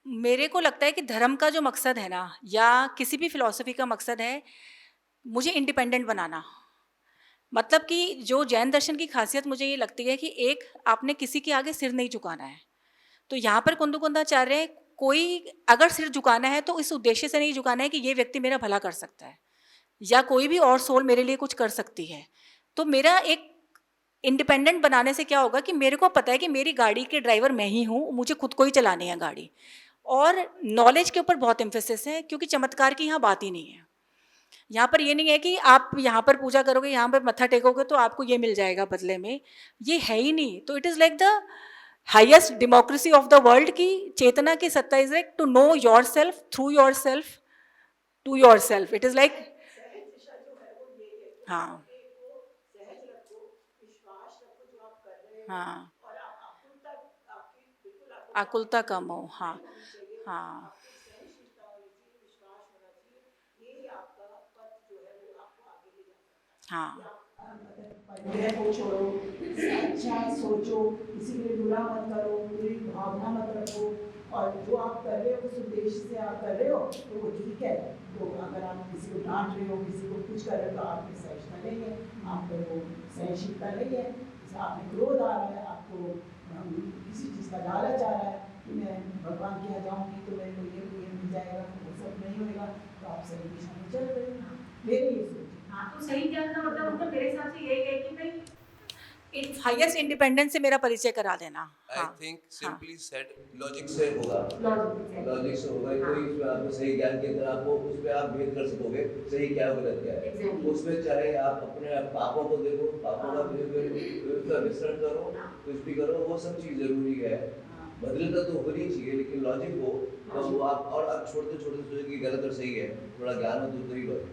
मेरे को लगता है कि धर्म का जो मकसद है ना, या किसी भी फिलॉसफी का मकसद है मुझे इंडिपेंडेंट बनाना. मतलब कि जो जैन दर्शन की खासियत मुझे ये लगती है कि एक, आपने किसी के आगे सिर नहीं झुकाना है. तो यहाँ पर कुंदकुंदाचार्य, कोई अगर सिर झुकाना है तो इस उद्देश्य से नहीं झुकाना है कि ये व्यक्ति मेरा भला कर सकता है या कोई भी और सोल मेरे लिए कुछ कर सकती है. तो मेरा एक इंडिपेंडेंट बनाने से क्या होगा कि मेरे को पता है कि मेरी गाड़ी के ड्राइवर मैं ही हूँ, मुझे खुद को ही चलानी है गाड़ी। और नॉलेज के ऊपर बहुत एम्फेसिस है, क्योंकि चमत्कार की यहाँ बात ही नहीं है। यहाँ पर ये नहीं है कि आप यहाँ पर पूजा करोगे, यहाँ पर मत्था टेकोगे तो आपको ये मिल जाएगा बदले में, ये है ही नहीं। तो it is like the highest democracy of the world की चेतना की सत्ता is like to know yourself through yourself to yourself. It is like, हाँ हाँ, आकुलता कम हो, हाँ हाँ हाँ परिग्रह को छोड़ो, अच्छा सोचो, किसी के लिए बुरा मत करो, बुरी भावना मत रखो, और जो आप कर रहे हो उस उद्देश्य से आप कर रहे हो तो वो ठीक है। तो अगर आप किसी को डांट रहे हो, किसी को कुछ कर रहे हो, तो आपकी सहिष्णुता नहीं है, आप पे वो सहनशीलता नहीं है। जैसे आपने क्रोध आ रहा है, आपको किसी चीज़ का लालच आ रहा है कि मैं भगवान के यहाँ जाऊँगी तो मेरे को ये मिल जाएगा, वो सब नहीं होएगा, तो आप सही दिशा में चल रहे हो। मेरी ये सोच। हाँ, तो सही ज्ञान का मतलब उनका मेरे हिसाब से यही है कि भाई हाईएस्ट इंडिपेंडेंस से मेरा परिचय करा देना। I think simply said logic से होगा, लॉजिक से होगा। कोई उसमें आपको सही ज्ञान के अंदर आपको उस पर आप भेद कर सकोगे सही क्या है गलत क्या है। उसमें चाहे आप अपने पापों को देखो, पापों का विसरण करो, कुछ भी करो, वो सब चीज़ जरूरी है। बदलता तो होनी चाहिए, लेकिन लॉजिक हो तो वो आप, और आप छोटे छोटे सोचो कि गलत और सही है, थोड़ा ज्ञान हो तो ही लॉजिक।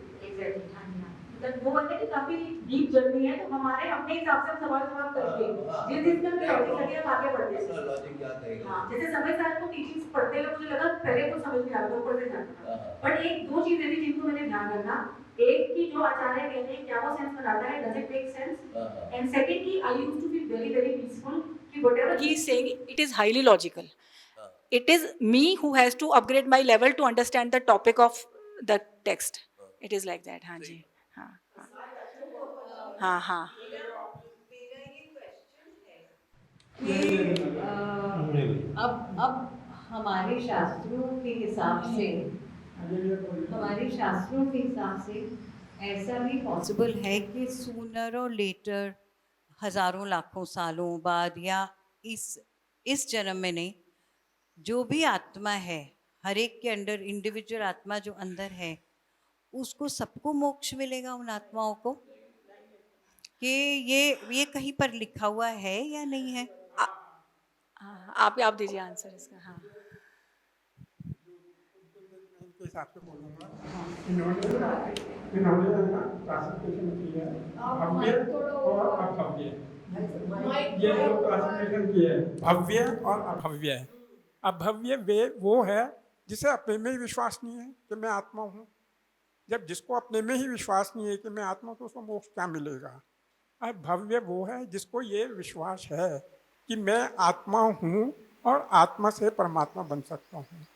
मतलब वो बोलते हैं कि काफी डीप जर्नी है, तो हमारे अपने हिसाब से हम सवाल करके जिस दिन तक लॉजिक लगे हम आगे बढ़ते हैं। लॉजिक क्या कहेगा? हाँ, जैसे समय साल को टीचिंग्स पढ़ते हुए मुझे लगा पहले तो समझ नहीं आ रहा था, ऊपर से जाना। बट एक दो चीजें थी जिनको मैंने ध्यान रखना। एक की जो आचार्य कहते हैं क्या वो सेंस बनाता है, does it make sense, and second की I used to feel very very peaceful कि whatever he is saying it is highly logical. It is me who has to upgrade my level to understand the topic of the text. It is like that. हाँ जी, हाँ हाँ हाँ अब हमारे शास्त्रों के हिसाब से ऐसा भी पॉसिबल है कि सूनर और लेटर, हजारों लाखों सालों बाद या इस जन्म में नहीं, जो भी आत्मा है, हर एक के अंदर इंडिविजुअल आत्मा जो अंदर है, उसको सबको मोक्ष मिलेगा उन आत्माओं को, कि ये कहीं पर लिखा हुआ है या नहीं है? आप दीजिए आंसर इसका। हाँ, के हिसाब से बोलूँगा, इन्होंने क्लासिफिकेशन की है भव्य और अभव्य। ये जो क्लासिफिकेशन की है भव्य और अभव्य। अभव्य वे वो है जिसे अपने में ही विश्वास नहीं है कि मैं आत्मा हूँ। जब जिसको अपने में ही विश्वास नहीं है कि मैं आत्मा, तो उसको मोक्ष क्या मिलेगा। और भव्य वो है जिसको ये विश्वास है कि मैं आत्मा हूँ और आत्मा से परमात्मा बन सकता हूँ।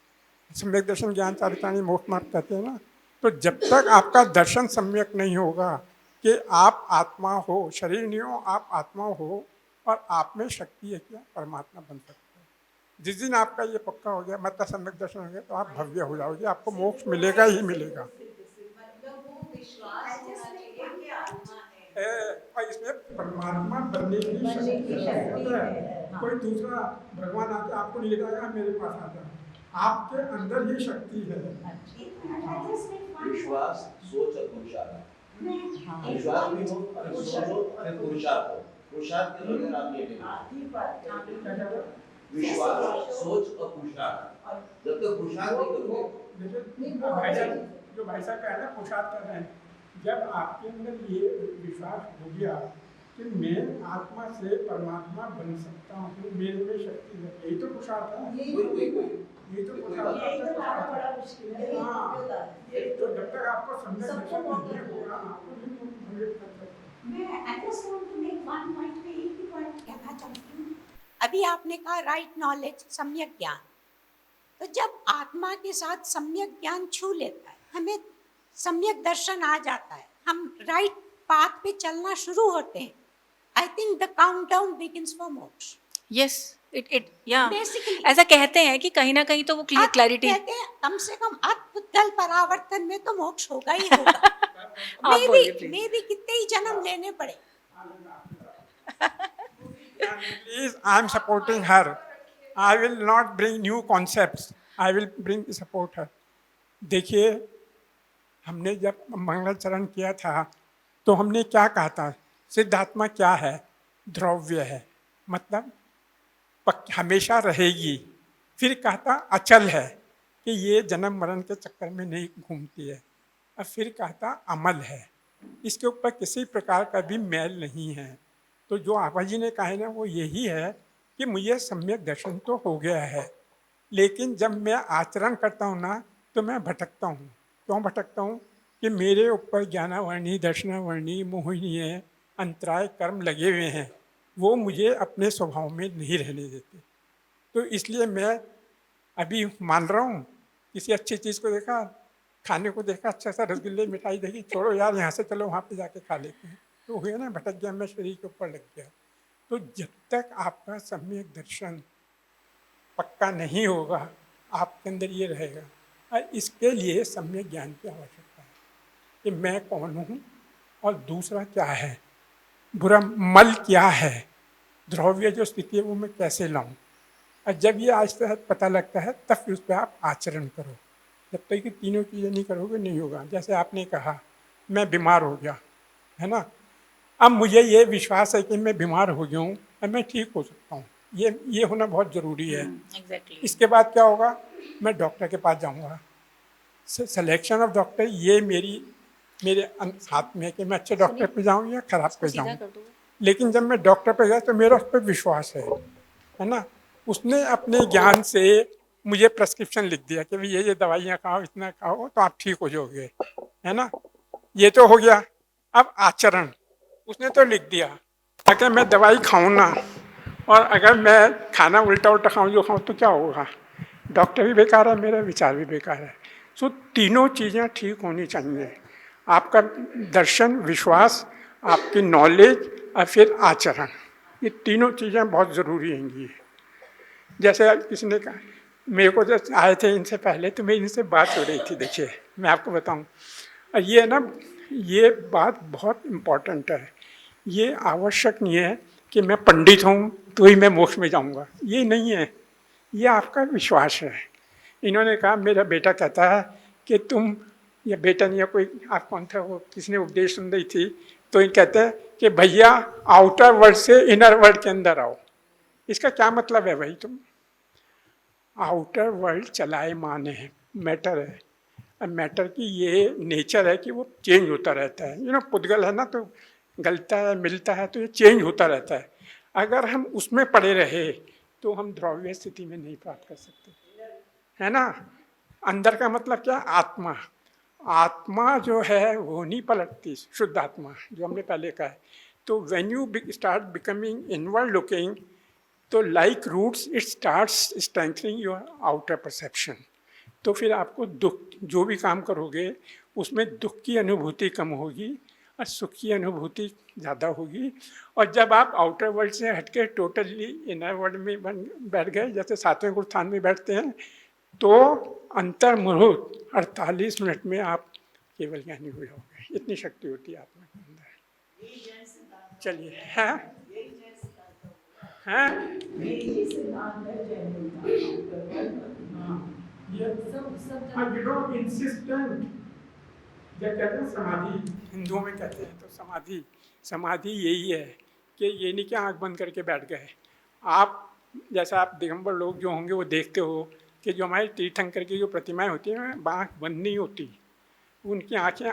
सम्यक दर्शन ज्ञान चारित्राणी मोक्ष मार्ग कहते हैं ना। तो जब तक आपका दर्शन सम्यक नहीं होगा कि आप आत्मा हो, शरीर नहीं हो, आप आत्मा हो और आप में शक्ति है कि आप परमात्मा बन सकते हो। जिस दिन आपका ये पक्का हो गया, मतलब सम्यक दर्शन हो गया, तो आप भव्य हो जाओगे, आपको मोक्ष मिलेगा ही मिलेगा। और इसमें परमात्मा बनने की शक्ति है। कोई दूसरा भगवान आके आपको नहीं लगाएगा मेरे पास आ जाए, आपके अंदर ही शक्ति है। विश्वास, सोच और पुरुषार्थ। विश्वास भी हो, सोच हो, फिर पुरुषार्थ हो। पुरुषार्थ के बगैर आप ये नहीं। विश्वास, सोच और पुरुषार्थ। जब तक पुरुषार्थ नहीं करोगे, जो भाई साहब कह रहे हैं पुरुषार्थ कर रहे हैं, जब आपके अंदर ये विश्वास हो गया कि मैं आत्मा से परमात्मा बन सकता हूँ, मेरे में शक्ति है, यही तो पुरुषार्थ है। यही तो पुरुषार्थ है। हाँ, तो जब तक आपको सम्यक दर्शन नहीं होगा, आपको नहीं मोक्ष कर सकते। मैं I just want to make one point पे एक ही पॉइंट कहना चाहती हूँ। अभी आपने कहा राइट नॉलेज, सम्यक ज्ञान, तो जब आत्मा के साथ सम्यक ज्ञान छू लेता है, हमें सम्यक दर्शन आ जाता है, हम राइट पाथ पे चलना शुरू होते हैं, I think the countdown begins for मोक्ष। यस, इट या Basically, ऐसा कहते हैं कि कहीं ना कहीं तो वो क्लैरिटी कहते हैं कम से कम अद्भुतल परावर्तन में तो मोक्ष होगा ही होगा। आप बोलिए प्लीज। मे भी कितने ही जन्म लेने पड़े। Please, I am supporting her. I will not bring new concepts. I will bring support her. देखिए, हमने जब मंगलाचरण किया था तो हमने क्या कहा था? सिद्धात्मा क्या है? द्रव्य है, मतलब हमेशा रहेगी। फिर कहा था अचल है, कि ये जन्म मरण के चक्कर में नहीं घूमती है। और फिर कहा था अमल है, इसके ऊपर किसी प्रकार का भी मैल नहीं है। तो जो आबा जी ने कहा है ना, वो यही है कि मुझे सम्यक दर्शन तो हो गया है, लेकिन जब मैं आचरण करता हूँ ना, तो मैं भटकता हूँ। क्यों भटकता हूँ? कि मेरे ऊपर ज्ञानावर्णी, दर्शनावर्णी, मोहिनी अंतराय कर्म लगे हुए हैं, वो मुझे अपने स्वभाव में नहीं रहने देते। तो इसलिए मैं अभी मान रहा हूँ, किसी अच्छी चीज़ को देखा, खाने को देखा, अच्छा सा रसगुल्ले मिठाई देखी, छोड़ो यार यहाँ से, चलो वहाँ पे जाके खा लेते हैं। तो हुए ना, भटक गया, मैं शरीर के ऊपर लग गया। तो जब तक आपका सम्यक दर्शन पक्का नहीं होगा, आपके अंदर ये रहेगा। और इसके लिए सम्यक ज्ञान की आवश्यकता है कि मैं कौन हूँ और दूसरा क्या है, बुरा मल क्या है, द्रव्य जो स्थिति है वो मैं कैसे लाऊं। और जब ये आज तक पता लगता है, तब फिर उस पर आप आचरण करो। जब तक कि तीनों चीज़ें नहीं करोगे, नहीं होगा। जैसे आपने कहा, मैं बीमार हो गया, है ना, अब मुझे ये विश्वास है कि मैं बीमार हो गया हूँ और मैं ठीक हो सकता हूँ। ये होना बहुत ज़रूरी है। एग्जैक्टली। इसके बाद क्या होगा? मैं डॉक्टर के पास जाऊँगा। सिलेक्शन ऑफ डॉक्टर ये मेरे हाथ में है कि मैं अच्छे डॉक्टर पे जाऊँ या खराब पे जाऊँ। लेकिन जब मैं डॉक्टर पे गया तो मेरा उस पर विश्वास है ना। उसने अपने ज्ञान से मुझे प्रेस्क्रिप्शन लिख दिया कि ये दवाइयाँ खाओ, इतना खाओ तो आप ठीक हो जाओगे, है ना। ये तो हो गया। अब आचरण उसने तो लिख दिया, अगर मैं दवाई खाऊँ ना और अगर मैं खाना उल्टा उल्टा खाऊँ जो खाऊँ तो क्या होगा? डॉक्टर भी बेकार है, मेरा विचार भी बेकार है। सो तीनों चीज़ें ठीक होनी चाहिए, आपका दर्शन, विश्वास, आपकी नॉलेज और फिर आचरण। ये तीनों चीज़ें बहुत ज़रूरी हैं। जैसे किसी ने कहा, मेरे को जब आए थे इनसे पहले तो मेरी इनसे बात हो रही थी। देखिए मैं आपको बताऊं, ये ना, ये बात बहुत इम्पॉर्टेंट है। ये आवश्यक नहीं है कि मैं पंडित हूँ तो ही मैं मोक्ष में जाऊँगा, ये नहीं है। ये आपका विश्वास है। इन्होंने कहा, मेरा बेटा कहता है कि तुम, या बेटा नहीं, या कोई, आप कौन था वो, किसने उपदेश सुन रही थी, तो ये कहते हैं कि भैया आउटर वर्ल्ड से इनर वर्ल्ड के अंदर आओ। इसका क्या मतलब है भाई? तुम आउटर वर्ल्ड चलायमान है, मैटर है, और मैटर की ये नेचर है कि वो चेंज होता रहता है। पुद्गल है ना, तो गलता है, मिलता है, तो ये चेंज होता रहता है। अगर हम उसमें पड़े रहे तो हम द्रव्य स्थिति में नहीं प्राप्त कर सकते, है ना। अंदर का मतलब क्या? आत्मा। आत्मा जो है वो नहीं पलटती, शुद्ध आत्मा जो हमने पहले कहा है। तो when you start becoming inward looking, तो like roots it starts strengthening your outer perception. तो फिर आपको दुख, जो भी काम करोगे उसमें दुख की अनुभूति कम होगी और सुख की अनुभूति ज़्यादा होगी। और जब आप आउटर वर्ल्ड से हटके टोटली इनर वर्ल्ड में बैठ गए, जैसे सातवें गुरु स्थान में बैठते हैं, तो अंतर मुहूर्त 48 मिनट में आप केवल ज्ञानी हो जाओगे। इतनी शक्ति होती है आत्मा के अंदर। चलिए, हैं हैं समाधि हिंदुओं में कहते हैं, तो समाधि यही है कि ये नहीं कि आंख बंद करके बैठ गए। आप जैसा आप दिगंबर लोग जो होंगे वो देखते हो कि जो हमारे तीर्थंकर की जो प्रतिमाएं होती हैं आँख बंद नहीं होती, उनकी आँखें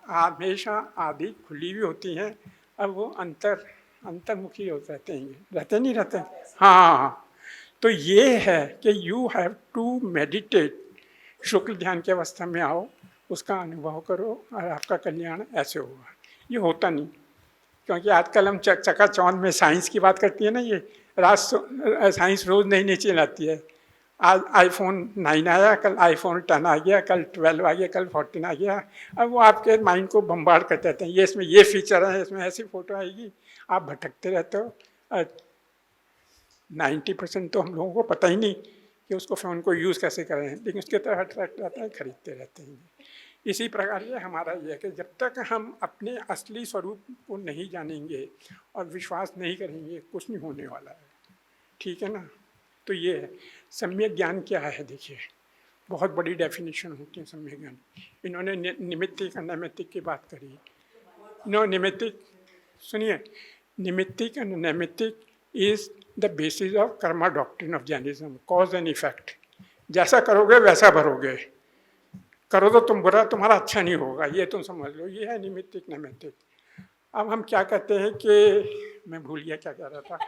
हमेशा आधी खुली हुई होती हैं और वो अंतर्मुखी होते रहते नहीं रहते। हाँ, तो ये है कि यू हैव टू मेडिटेट। शुक्ल ध्यान की अवस्था में आओ, उसका अनुभव करो और आपका कल्याण ऐसे होगा। ये होता नहीं, क्योंकि आजकल हम चकाचौंध में साइंस की बात करती है ना, ये साइंस रोज़ नई नई चीज़ आती है। आज iPhone 9 आया, कल iPhone 10 आ गया, कल 12 आ गया, कल 14 आ गया। अब वो आपके माइंड को बम्बार्ड करते रहते हैं, ये इसमें ये फीचर है, इसमें ऐसी फ़ोटो आएगी, आप भटकते रहते हो। 90% तो हम लोगों को पता ही नहीं कि उसको फ़ोन को यूज़ कैसे करें, लेकिन उसके तरह अट्रैक्ट रहता है, खरीदते रहते हैं। इसी प्रकार ये हमारा ये है कि जब तक हम अपने असली स्वरूप को नहीं जानेंगे और विश्वास नहीं करेंगे, कुछ नहीं होने वाला है। ठीक है ना? तो ये है सम्यक ज्ञान क्या है। देखिए, बहुत बड़ी डेफिनेशन होती है सम्यक ज्ञान। इन्होंने निमित्तिक और नैमित्तिक की बात करी। निमित्तिक सुनिए, निमित्तिक एंड नैमित्तिक is the basis of Karma doctrine of Jainism, cause and effect. जैसा करोगे वैसा भरोगे, करो तो तुम बुरा, तुम्हारा अच्छा नहीं होगा, ये तुम समझ लो। ये है निमित्तिक नैमित्तिक। अब हम क्या कहते हैं कि मैं भूल गया क्या कह रहा था।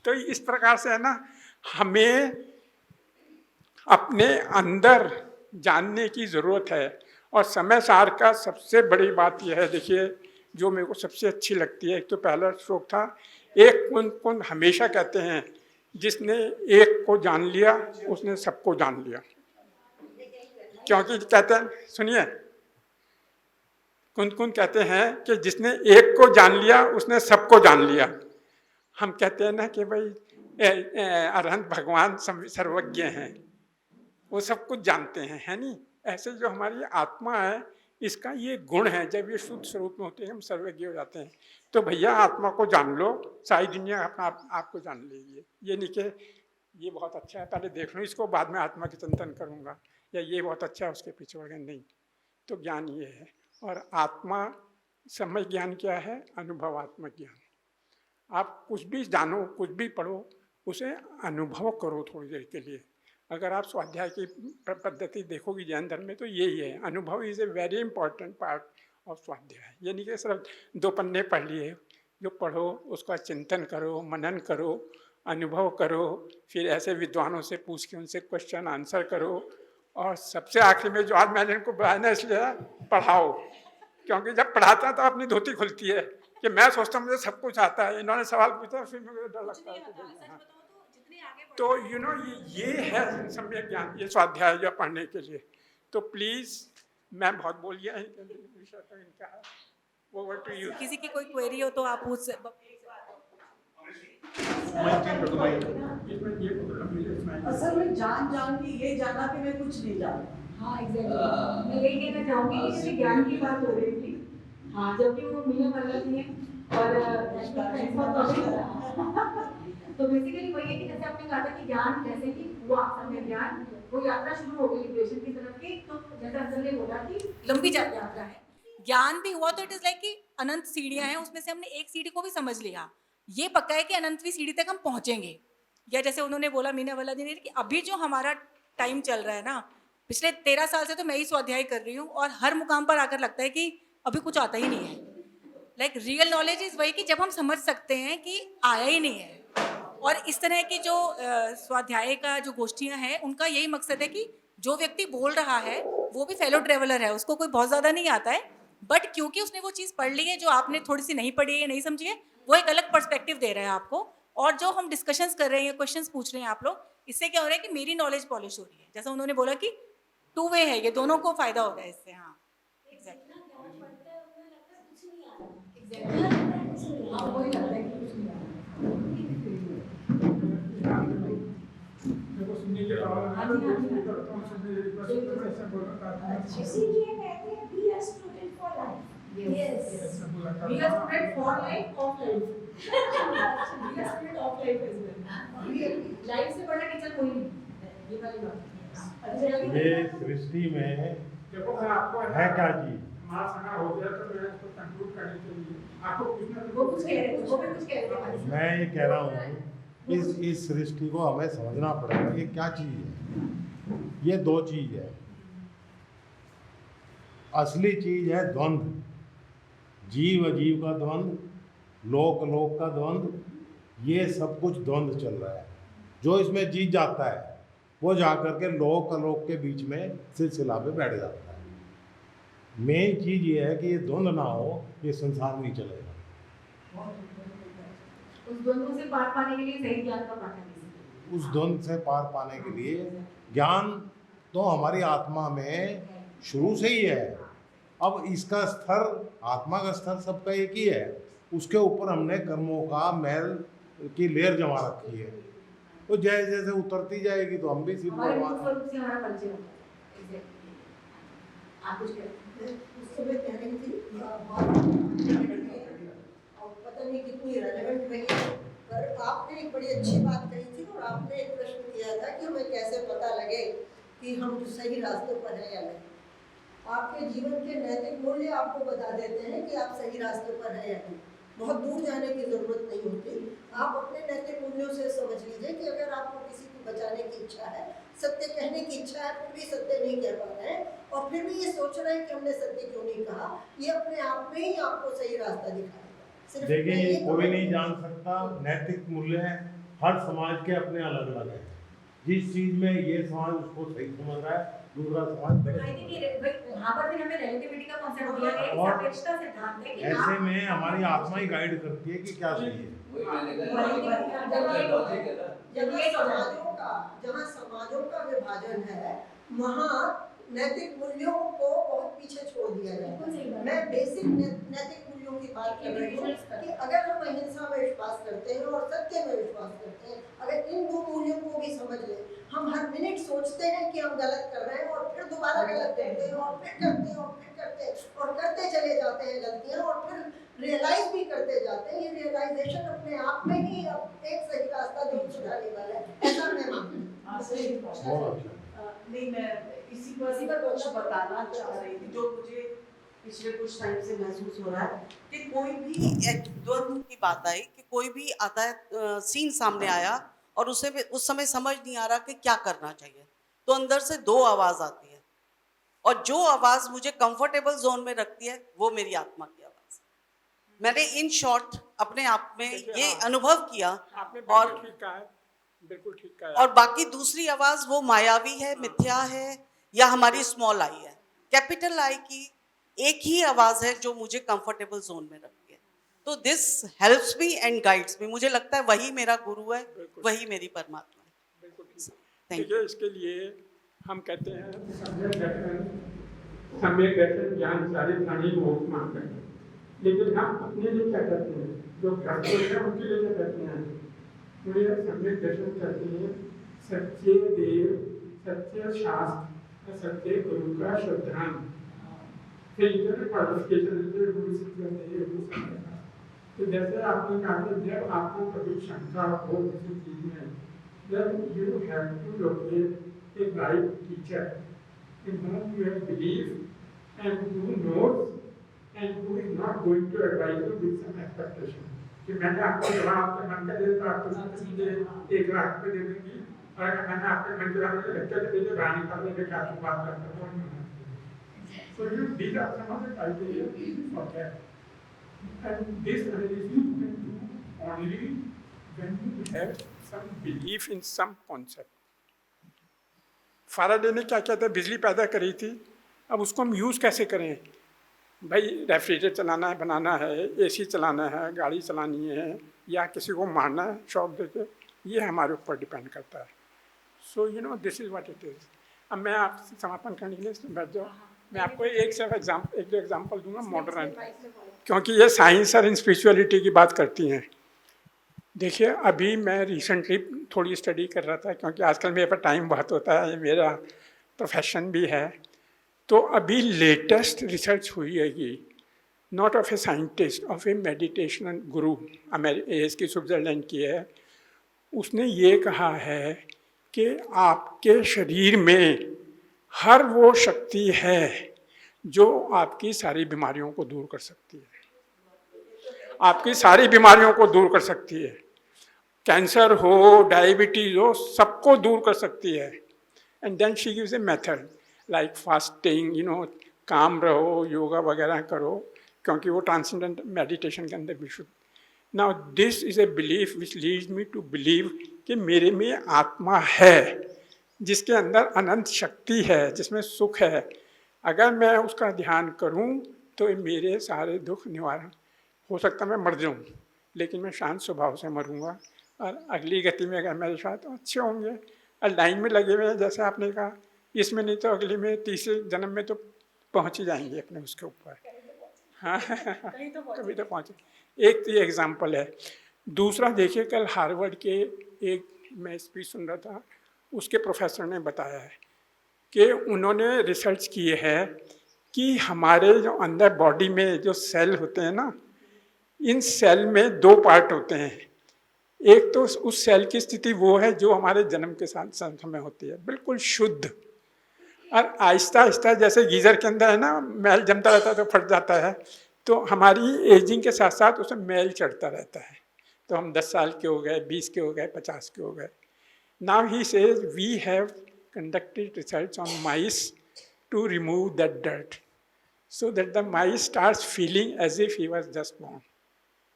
तो इस प्रकार से है ना, हमें अपने अंदर जानने की ज़रूरत है। और समय सार का सबसे बड़ी बात यह है, देखिए, जो मेरे को सबसे अच्छी लगती है। एक तो पहला श्लोक था, एक कुंद हमेशा कहते हैं, जिसने एक को जान लिया उसने सबको जान लिया। क्योंकि कहते हैं, सुनिए, कुंद कहते हैं कि जिसने एक को जान लिया उसने सबको जान लिया। हम कहते हैं ना कि भाई अरहंत भगवान सर्वज्ञ हैं, वो सब कुछ जानते हैं, है नहीं? ऐसे जो हमारी आत्मा है, इसका ये गुण है, जब ये शुद्ध स्वरूप में होते हैं हम सर्वज्ञ हो जाते हैं। तो भैया आत्मा को जान लो, सारी दुनिया अपना आपको जान लेगी। ये नहीं कि ये बहुत अच्छा है, पहले देख लो इसको, बाद में आत्मा के चिंतन करूँगा, या ये बहुत अच्छा है उसके पीछे बढ़ गए, नहीं। तो ज्ञान ये है। और आत्मा समय ज्ञान क्या है? अनुभवात्मक ज्ञान। आप कुछ भी जानो, कुछ भी पढ़ो, उसे अनुभव करो थोड़ी देर के लिए। अगर आप स्वाध्याय की पद्धति देखोगे जैन धर्म में, तो यही है, अनुभव is a very important part of स्वाध्याय। ये नहीं कि सिर्फ 2 पन्ने पढ़ लिए, जो पढ़ो उसका चिंतन करो, मनन करो, अनुभव करो, फिर ऐसे विद्वानों से पूछ के उनसे क्वेश्चन आंसर करो, और सबसे आखिर में जो आज मैंने इनको बुलाया ना, इसलिए पढ़ाओ। क्योंकि जब पढ़ाता है तो अपनी धोती खुलती है कि मैं सोचता हूँ मुझे सब कुछ आता है, इन्होंने सवाल पूछा, फिर मुझे डर लगता है। तो यू नो, ये है सम्यक ज्ञान, ये स्वाध्याय जो पढ़ने के लिए। तो प्लीज, मैं बहुत बोल गया, विषय तो इनका है। Over to you. किसी की कोई क्वेरी हो तो आप पूछ असल में जान के ये जाना कि मैं कुछ नहीं जानता। हाँ, एग्जैक्टली। मैं यही कहना चाहूँगी कि जैसे ज्ञान की बात हो रही थी, हाँ, जबकि वो मीना मल्ला थी और तो बेसिकली वही है कि जैसे आपने कहा था कि ज्ञान जैसे कि हुआ सम्यक ज्ञान, वो यात्रा शुरू हो गई लिबरेशन की तरफ की। तो जैसे अंदर ने बोला कि लंबी यात्रा है, ज्ञान भी हुआ तो इट इज लाइक कि अनंत सीढ़ियां हैं, उसमें से हमने एक सीढ़ी को भी समझ लिया, ये पक्का है कि अनंतवीं सीढ़ी तक हम पहुंचेंगे। या जैसे उन्होंने बोला मीना वाला जी ने कि अभी जो हमारा टाइम चल रहा है ना, पिछले 13 साल से तो मैं ही स्वाध्याय कर रही हूँ, और हर मुकाम पर आकर लगता है कि अभी कुछ आता ही नहीं है। लाइक रियल नॉलेज इज वही कि जब हम समझ सकते हैं कि आया ही नहीं है। और इस तरह की जो स्वाध्याय का जो गोष्ठियाँ हैं, उनका यही मकसद है कि जो व्यक्ति बोल रहा है वो भी फेलो ट्रेवलर है, उसको कोई बहुत ज़्यादा नहीं आता है, बट क्योंकि उसने वो चीज़ पढ़ ली है जो आपने थोड़ी सी नहीं पढ़ी है या नहीं समझी है, वो एक अलग पर्सपेक्टिव दे रहा है आपको। और जो हम डिस्कशंस कर रहे हैं या क्वेश्चंस पूछ रहे हैं आप लोग, इससे क्या हो रहा है कि मेरी नॉलेज पॉलिश हो रही है। जैसा उन्होंने बोला कि 2 वे है, ये दोनों को फायदा हो रहा है इससे। हाँ, इसीलिए कहते हैं be a student for life. Yes, be a student for life, of life, be a student of life as well. Life से बड़ा टीचर कोई नहीं, ये वाली बात। ये सृष्टि में देखो, मैं आपको है क्या चीज? हमारा समय हो गया, तो मैं इसको कंक्लूड करने के लिए आपको वो कुछ कह रहे थे, वो भी कुछ कह रहे थे। मैं ये कह रहा हूँ, इस सृष्टि को हमें समझना पड़ेगा, ये क्या चीज है? ये 2 चीज है। असली चीज है द्वंद्व, जीव अजीव का द्वंद्व, लोक लोक का द्वंद्व, ये सब कुछ द्वंद्व चल रहा है। जो इसमें जीत जाता है वो जाकर के लोक अलोक के बीच में सिलसिला में बैठ जाता है। मेन चीज ये है कि ये द्वंद्व ना हो, ये संसार नहीं चलेगा। उस द्वंद्व से पार पाने के लिए सही ज्ञान का पाना है। उस द्वंद्व से पार पाने के लिए ज्ञान तो हमारी आत्मा में शुरू से ही है। अब इसका स्तर, आत्मा का स्तर सबका एक ही है, उसके ऊपर हमने कर्मों का मैल की लेयर जमा रखी है। तो जैसे जैसे उतरती जाएगी तो हम भी सिद्ध भगवान। आप कुछ कहते हैं? उस समय कह रही थी और पता नहीं कितनी रेलेवेंट रही है, पर आपने एक बड़ी अच्छी बात कही थी और आपने एक प्रश्न किया था कि हमें कैसे पता लगे कि हम सही रास्तों पर हैं या नहीं। आपके जीवन के नैतिक मूल्य आपको बता देते हैं कि आप सही रास्ते पर हैं या नहीं। बहुत दूर जाने की जरूरत नहीं होती। आप अपने नैतिक मूल्यों से समझ लीजिए कि अगर आपको किसी को बचाने की इच्छा है, सत्य कहने की इच्छा है, फिर भी सत्य नहीं कह पा रहे हैं और फिर भी ये सोच रहे हैं कि हमने सत्य क्यों नहीं कहा, ये अपने आप में ही आपको सही रास्ता दिखाएगा। देखिए, ये कोई नहीं जान सकता। नैतिक मूल्य हर समाज के अपने अलग अलग हैं। जिस चीज में ये समाज उसको सही समझ रहा है, दूसरा समाज गलत समझ रहा है। वहाँ पर भी हमें रिलेटिविटी का कॉन्सेप्ट दिया गया है, और सापेक्षता सिद्धांत है कि ऐसे में हमारी आत्मा ही गाइड करती है कि क्या सही है। वही मैंने कहा, लॉजिक है ना। जहाँ समाजों का विभाजन है, वहाँ नैतिक मूल्यों को बहुत पीछे छोड़ दिया जाता है। मैं बेसिक नैतिक मूल्यों की बात कर रही हूँ कि अगर हम अहिंसा में विश्वास करते हैं और सत्य में विश्वास करते हैं, अगर इन दो मूल्यों को भी समझ लें, हम हर मिनट सोचते हैं कि हम गलत कर रहे हैं और फिर दोबारा गलत करते हैं और फिर करते हैं और फिर करते हैं और करते चले जाते हैं गलतियाँ और फिर रियलाइज भी करते जाते हैं। ये रियलाइजेशन अपने आप में ही अब एक सही रास्ता जो सुधारने वाला है, ऐसा मैं मानती हूँ। नहीं, मैं इसी पर कुछ बताना चाह रही थी जो मुझे पिछले कुछ टाइम से महसूस हो रहा है कि कोई भी एक द्वंद्व की बात आई कि कोई भी आता है, सीन सामने आया और उसे उस समय समझ नहीं आ रहा कि क्या करना चाहिए, तो अंदर से दो आवाज़ आती है और जो आवाज़ मुझे कंफर्टेबल जोन में रखती है वो मेरी आत्मा की आवाज़। मैंने इन शॉर्ट अपने आप में ये अनुभव किया। और ठीक कहा है, बिल्कुल ठीक कहा है। और बाकी दूसरी आवाज वो मायावी है, मिथ्या है या हमारी स्मॉल आई है। कैपिटल आई की एक ही आवाज है जो मुझे कंफर्टेबल जोन में रखती है। तो this helps me and guides me. मुझे लगता है वही मेरा गुरु है, वही मेरी परमात्मा है। बिल्कुल ठीक है। इसके लिए हम कहते हैं सम्यक दर्शन ज्ञान सारे प्राणी मोक्ष मांगते हैं, लेकिन हम अपने लिए क्या करते हैं? जो करते हैं उनके लिए क्या करते हैं? मुझे सम्यक दर्शन करते हैं सच्चे देव, सच्चे शास्त्र, सच्चे गुरु का श्रद्धान। फिर इधर क्वालिफिकेशन तो जैसे आपने कहा कि जब आपको कभी शंका हो किसी चीज में, then you have to locate a right teacher in whom you have belief and who knows and who is not going to advise you with some expectation. कि मैंने आपको जब आपके मन का दे तो आपको मुझे 1 लाख पे दे दूंगी, और अगर मैंने आपके मन के लिए लेक्चर दे दिया गाने का दे क्या तुम बात करते हो। So you these are some of the criteria for that. And this analysis you can do only when you have some belief in some concept. फाराडे ने क्या किया था? बिजली पैदा करी थी। अब उसको हम यूज़ कैसे करें? भाई रेफ्रिजरेटर चलाना है, बनाना है, एसी चलाना है, गाड़ी चलानी है, या किसी को मारना है शौक देके, ये हमारे ऊपर डिपेंड करता है। So you know this is what it is. अब मैं आपसे समापन करने के लिए बैठ जाऊँ। मैं आपको एक दो एग्जाम्पल दूंगा मॉडर्न, क्योंकि ये साइंस और स्पिरिचुअलिटी की बात करती हैं। देखिए, अभी मैं रिसेंटली थोड़ी स्टडी कर रहा था, क्योंकि आजकल मेरे पास टाइम बहुत होता है, मेरा प्रोफेशन भी है। तो अभी लेटेस्ट रिसर्च हुई है कि not of a scientist, of A meditation गुरु, की स्विट्ज़रलैंड की है। उसने ये कहा है कि आपके शरीर में हर वो शक्ति है जो आपकी सारी बीमारियों को दूर कर सकती है, आपकी सारी बीमारियों को दूर कर सकती है। कैंसर हो, डायबिटीज़ हो, सबको दूर कर सकती है। And then she gives a method like fasting, you know, काम रहो, योगा वगैरह करो, क्योंकि वो ट्रांसेंडेंट मेडिटेशन के अंदर भी शुद्ध। Now this is a belief which leads me to believe कि मेरे में आत्मा है जिसके अंदर अनंत शक्ति है, जिसमें सुख है। अगर मैं उसका ध्यान करूं तो मेरे सारे दुख निवारण हो सकता है। मैं मर जाऊं, लेकिन मैं शांत स्वभाव से मरूंगा, और अगली गति में अगर मेरे साथ अच्छे होंगे और लाइन में लगे हुए हैं, जैसे आपने कहा, इसमें नहीं तो अगली में, तीसरे जन्म में तो पहुंच ही जाएंगे अपने उसके ऊपर। हाँ, कभी तो पहुँचे। एक तो ये एग्जाम्पल है। दूसरा देखिए, कल हार्वर्ड के एक मैं स्पीच सुन रहा था, उसके प्रोफेसर ने बताया है कि उन्होंने रिसर्च की है कि हमारे जो अंदर बॉडी में जो सेल होते हैं ना, इन सेल में दो पार्ट होते हैं। एक तो उस सेल की स्थिति वो है जो हमारे जन्म के साथ समय होती है, बिल्कुल शुद्ध, और आहिस्ता आहिस्ता जैसे गीजर के अंदर है ना मैल जमता रहता है तो फट जाता है, तो हमारी एजिंग के साथ साथ उसमें मैल चढ़ता रहता है। तो हम 10 साल के हो गए, 20 के हो गए, 50 के हो गए। Now he says we have conducted research on mice to remove that dirt so that the mice starts feeling as if he was just born.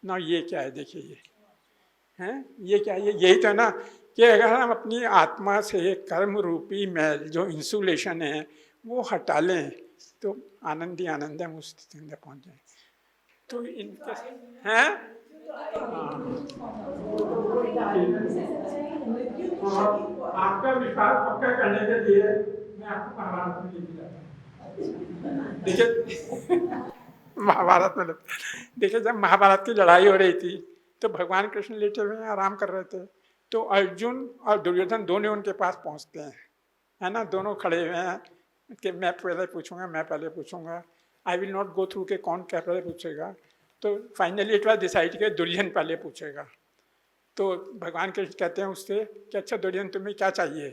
नाउ ये क्या है, देखिए ये हैं, ये क्या है, यही तो है ना कि अगर हम अपनी आत्मा से कर्म रूपी मैल जो इंसुलेशन है वो हटा लें तो आनंद ही आनंद है, हम उस स्थिति में पहुँच जाए। तो इनके हैं आपका विश्वास पक्का करने के लिए मैं आपको महाभारत में लेके जाता हूँ। देखिए महाभारत में देखिए, जब महाभारत की लड़ाई हो रही थी तो भगवान कृष्ण लेटे हुए आराम कर रहे थे, तो अर्जुन और दुर्योधन दोनों उनके पास पहुंचते हैं, है ना, दोनों खड़े हुए हैं कि मैं पहले पूछूंगा, मैं पहले पूछूंगा, I will not go through के कौन क्या पहले पूछेगा। तो फाइनली इट वाज डिसाइड कि दुर्योधन पहले पूछेगा। तो भगवान कृष्ण कहते हैं उससे कि अच्छा दुर्योधन तुम्हें क्या चाहिए?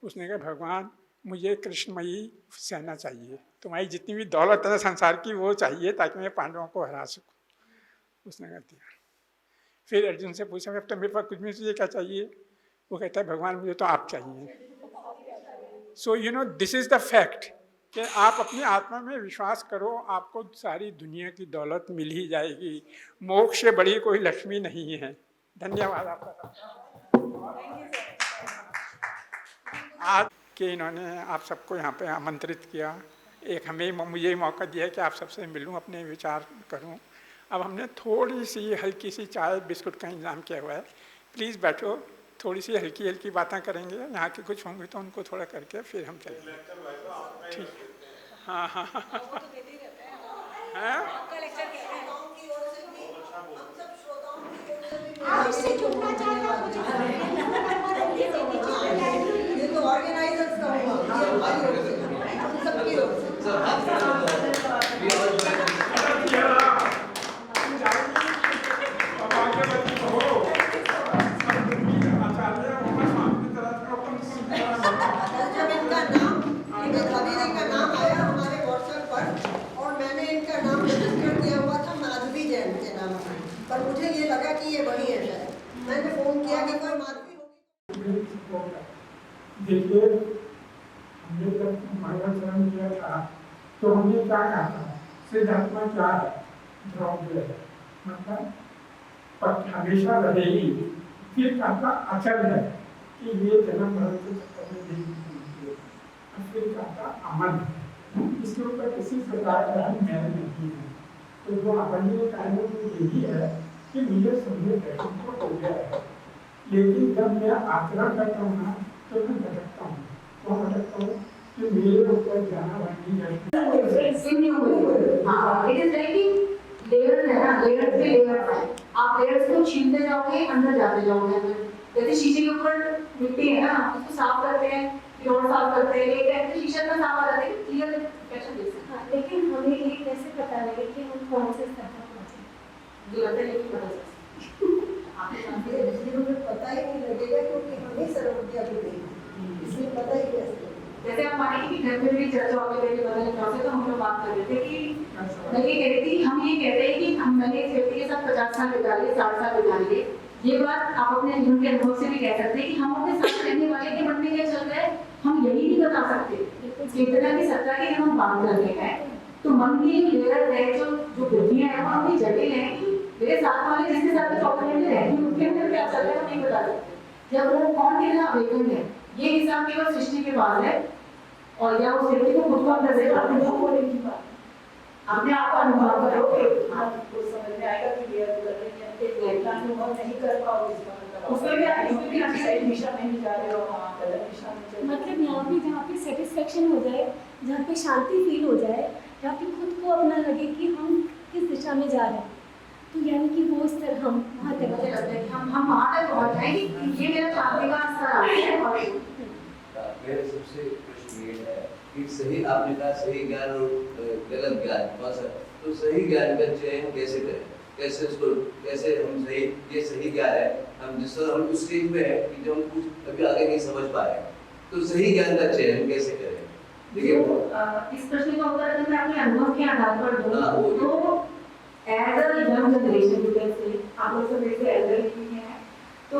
उसने कहा भगवान मुझे कृष्णमयी सेना चाहिए, तुम्हारी जितनी भी दौलत है संसार की वो चाहिए ताकि मैं पांडवों को हरा सकूँ। उसने कहा दिया। फिर अर्जुन से पूछा अब तो मेरे पास कुछ भी चाहिए, क्या चाहिए? वो कहता है भगवान मुझे तो आप चाहिए। So you know this is the fact कि आप अपनी आत्मा में विश्वास करो, आपको सारी दुनिया की दौलत मिल ही जाएगी। मोक्ष से बड़ी कोई लक्ष्मी नहीं है। धन्यवाद आपका आज के इन्होंने आप सबको यहाँ पे आमंत्रित किया, एक हमें मुझे मौका दिया कि आप सबसे मिलूं, अपने विचार करूं। अब हमने थोड़ी सी हल्की सी चाय बिस्कुट का इंतजाम किया हुआ है, प्लीज़ बैठो, थोड़ी सी हल्की हल्की बातें करेंगे, यहाँ की कुछ होंगी तो उनको थोड़ा करके फिर हम चलेंगे। ठीक, हाँ हाँ हाँ ये तो ऑर्गेनाइजर्स का होगा, ये हमारी ओर से, हम सबकी ओर से। जब इनका नाम, इनके भाभी का नाम आया हमारे व्हाट्सएप पर और मैंने इनका नाम रजिस्टर किया हुआ था माधवी जैन के नाम पर, मुझे ये लगा कि ये वही है शायद, मैंने फोन किया कि कोई माधवी होगी। देखिए हमने जब मार्गदर्शन किया था तो हमने क्या कहा था, सिद्धात्मा क्या है, द्रव्य है, मतलब पर हमेशा रहेगी। फिर कहा अचल है कि ये जन्म मरण के चक्कर में नहीं होती है। फिर कहा अमन है, इसके ऊपर किसी प्रकार का मैल नहीं है। तो जो अपने कार्यों में यही है कि मुझे समझे बैठने को हो गया है, लेकिन जब मैं आचरण करता हूँ ना तो मैं भटकता हूँ, तो भटकता हूँ कि मेरे ऊपर जाना बनी है। हाँ, it is like लेयर्स है ना, लेयर्स पे लेयर्स है, आप लेयर्स को छीनते जाओगे, अंदर जाते जाओगे अंदर। जैसे शीशे के ऊपर मिट्टी है ना, उसको साफ करते हैं, फिर और साफ करते हैं, एक टाइम पे शीशा का साफ आ जाता है, क्लियर कैसे देख सकते हैं। लेकिन हमें ये कैसे पता लगे कि हम कौन से स्तर पर पहुंचे? जो लगता है लेकिन पता चलता है। इसलिए मुझे पता ही नहीं लगेगा क्योंकि हमें सर्वज्ञ भी नहीं, इसलिए पता ही कैसे। जैसे आप माने कि घर में भी चर्चा होती है बदलने प्रोसेस, तो हम लोग बात कर रहे थे कि मैं ये कह रही थी, हम ये कहते हैं कि हम मैंने इस व्यक्ति के साथ 50 साल बिता लिए, 60 साल बिता लिए। ये बात आप अपने जीवन के अनुभव से भी कह सकते हैं कि हम अपने साथ रहने वाले के मन में क्या चल रहा है हम यही नहीं बता सकते। चेतना की सत्ता के हम बात कर रहे हैं, तो मन की जो लेयर है, जो बुद्धियां हैं, वो अपनी जटिल है कि मेरे साथ वाले जिसके साथ मैं प्रॉब्लम में रहती हूँ उसके अंदर क्या चल रहा है हम नहीं बता सकते। जब वो कौन कितना अवेकन है, ये हिसाब केवल सृष्टि के पास है, और या उस व्यक्ति को खुद को अंदर से अनुभव होने की बात, अपने आप का अनुभव करोगे, आपको समझ में आएगा कि ये अनुभव नहीं कर पाओगे, उसमें भी आप सही दिशा में नहीं जा रहे हो, गलत दिशा में चल रहे हो। मतलब यहाँ पे जहाँ पे सेटिस्फेक्शन हो जाए, जहाँ पे शांति फील हो जाए, जहाँ पे खुद को अपना लगे कि हम किस दिशा में जा रहे हैं, तो यानी कि वो स्तर हम वहाँ तक मुझे लगता है कि हम वहाँ तक पहुँच जाएंगे। ये मेरा शांति का स्तर आ गया है। मेरे सबसे प्रश्न ये है कि सही, आपने कहा सही ज्ञान और गलत ज्ञान कौन सा, तो सही ज्ञान का चयन कैसे करें, कैसे उसको, कैसे हम सही, ये सही ज्ञान है, हम जिस तरह हम उस स्टेज में है कि जो हम कुछ अभी आगे नहीं समझ पा रहे, तो सही ज्ञान का चयन कैसे करें? देखिए इस प्रश्न का उत्तर अगर मैं अपने अनुभव के आधार पर दूं तो as a young generation you can say, आप लोग सब जैसे एल्डरली हैं, तो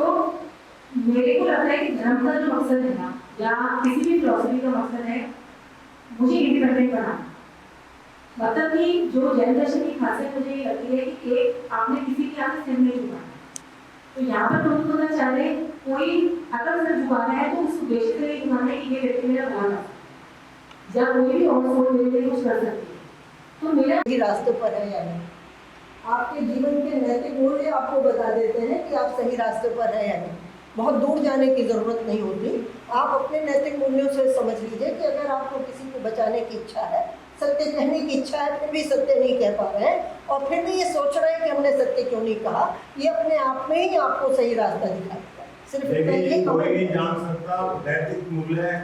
मेरे को लगता है कि धर्म का जो मकसद है ना, या किसी भी फिलॉसफी का मकसद है मुझे इंडिपेंडेंट बनाना। मतलब कि जो जैन दर्शन की खासियत मुझे ये लगती है कि एक आपने किसी के आगे सिर नहीं झुकाना, तो यहाँ पर तुम बोलना चाह रहे कोई अगर सिर झुकाना है तो उस उद्देश्य से नहीं झुकाना है कि ये व्यक्ति मेरा भला है या कोई भी और सोच मेरे लिए कुछ कर सकती है, तो मेरा सही रास्ते पर है या नहीं। आपके जीवन के नैतिक मूल्य आपको बता देते हैं कि आप सही रास्ते पर है या नहीं। बहुत दूर जाने की ज़रूरत नहीं होती, आप अपने नैतिक मूल्यों से समझ लीजिए कि अगर आपको किसी को बचाने की इच्छा है, सत्य कहने की इच्छा है, फिर भी सत्य नहीं कह पा रहे हैं और फिर भी ये सोच रहे हैं कि हमने सत्य क्यों नहीं कहा, ये अपने आप में ही आपको सही रास्ता दिखाएगा। सिर्फ कोई नहीं जान सकता नैतिक मूल्य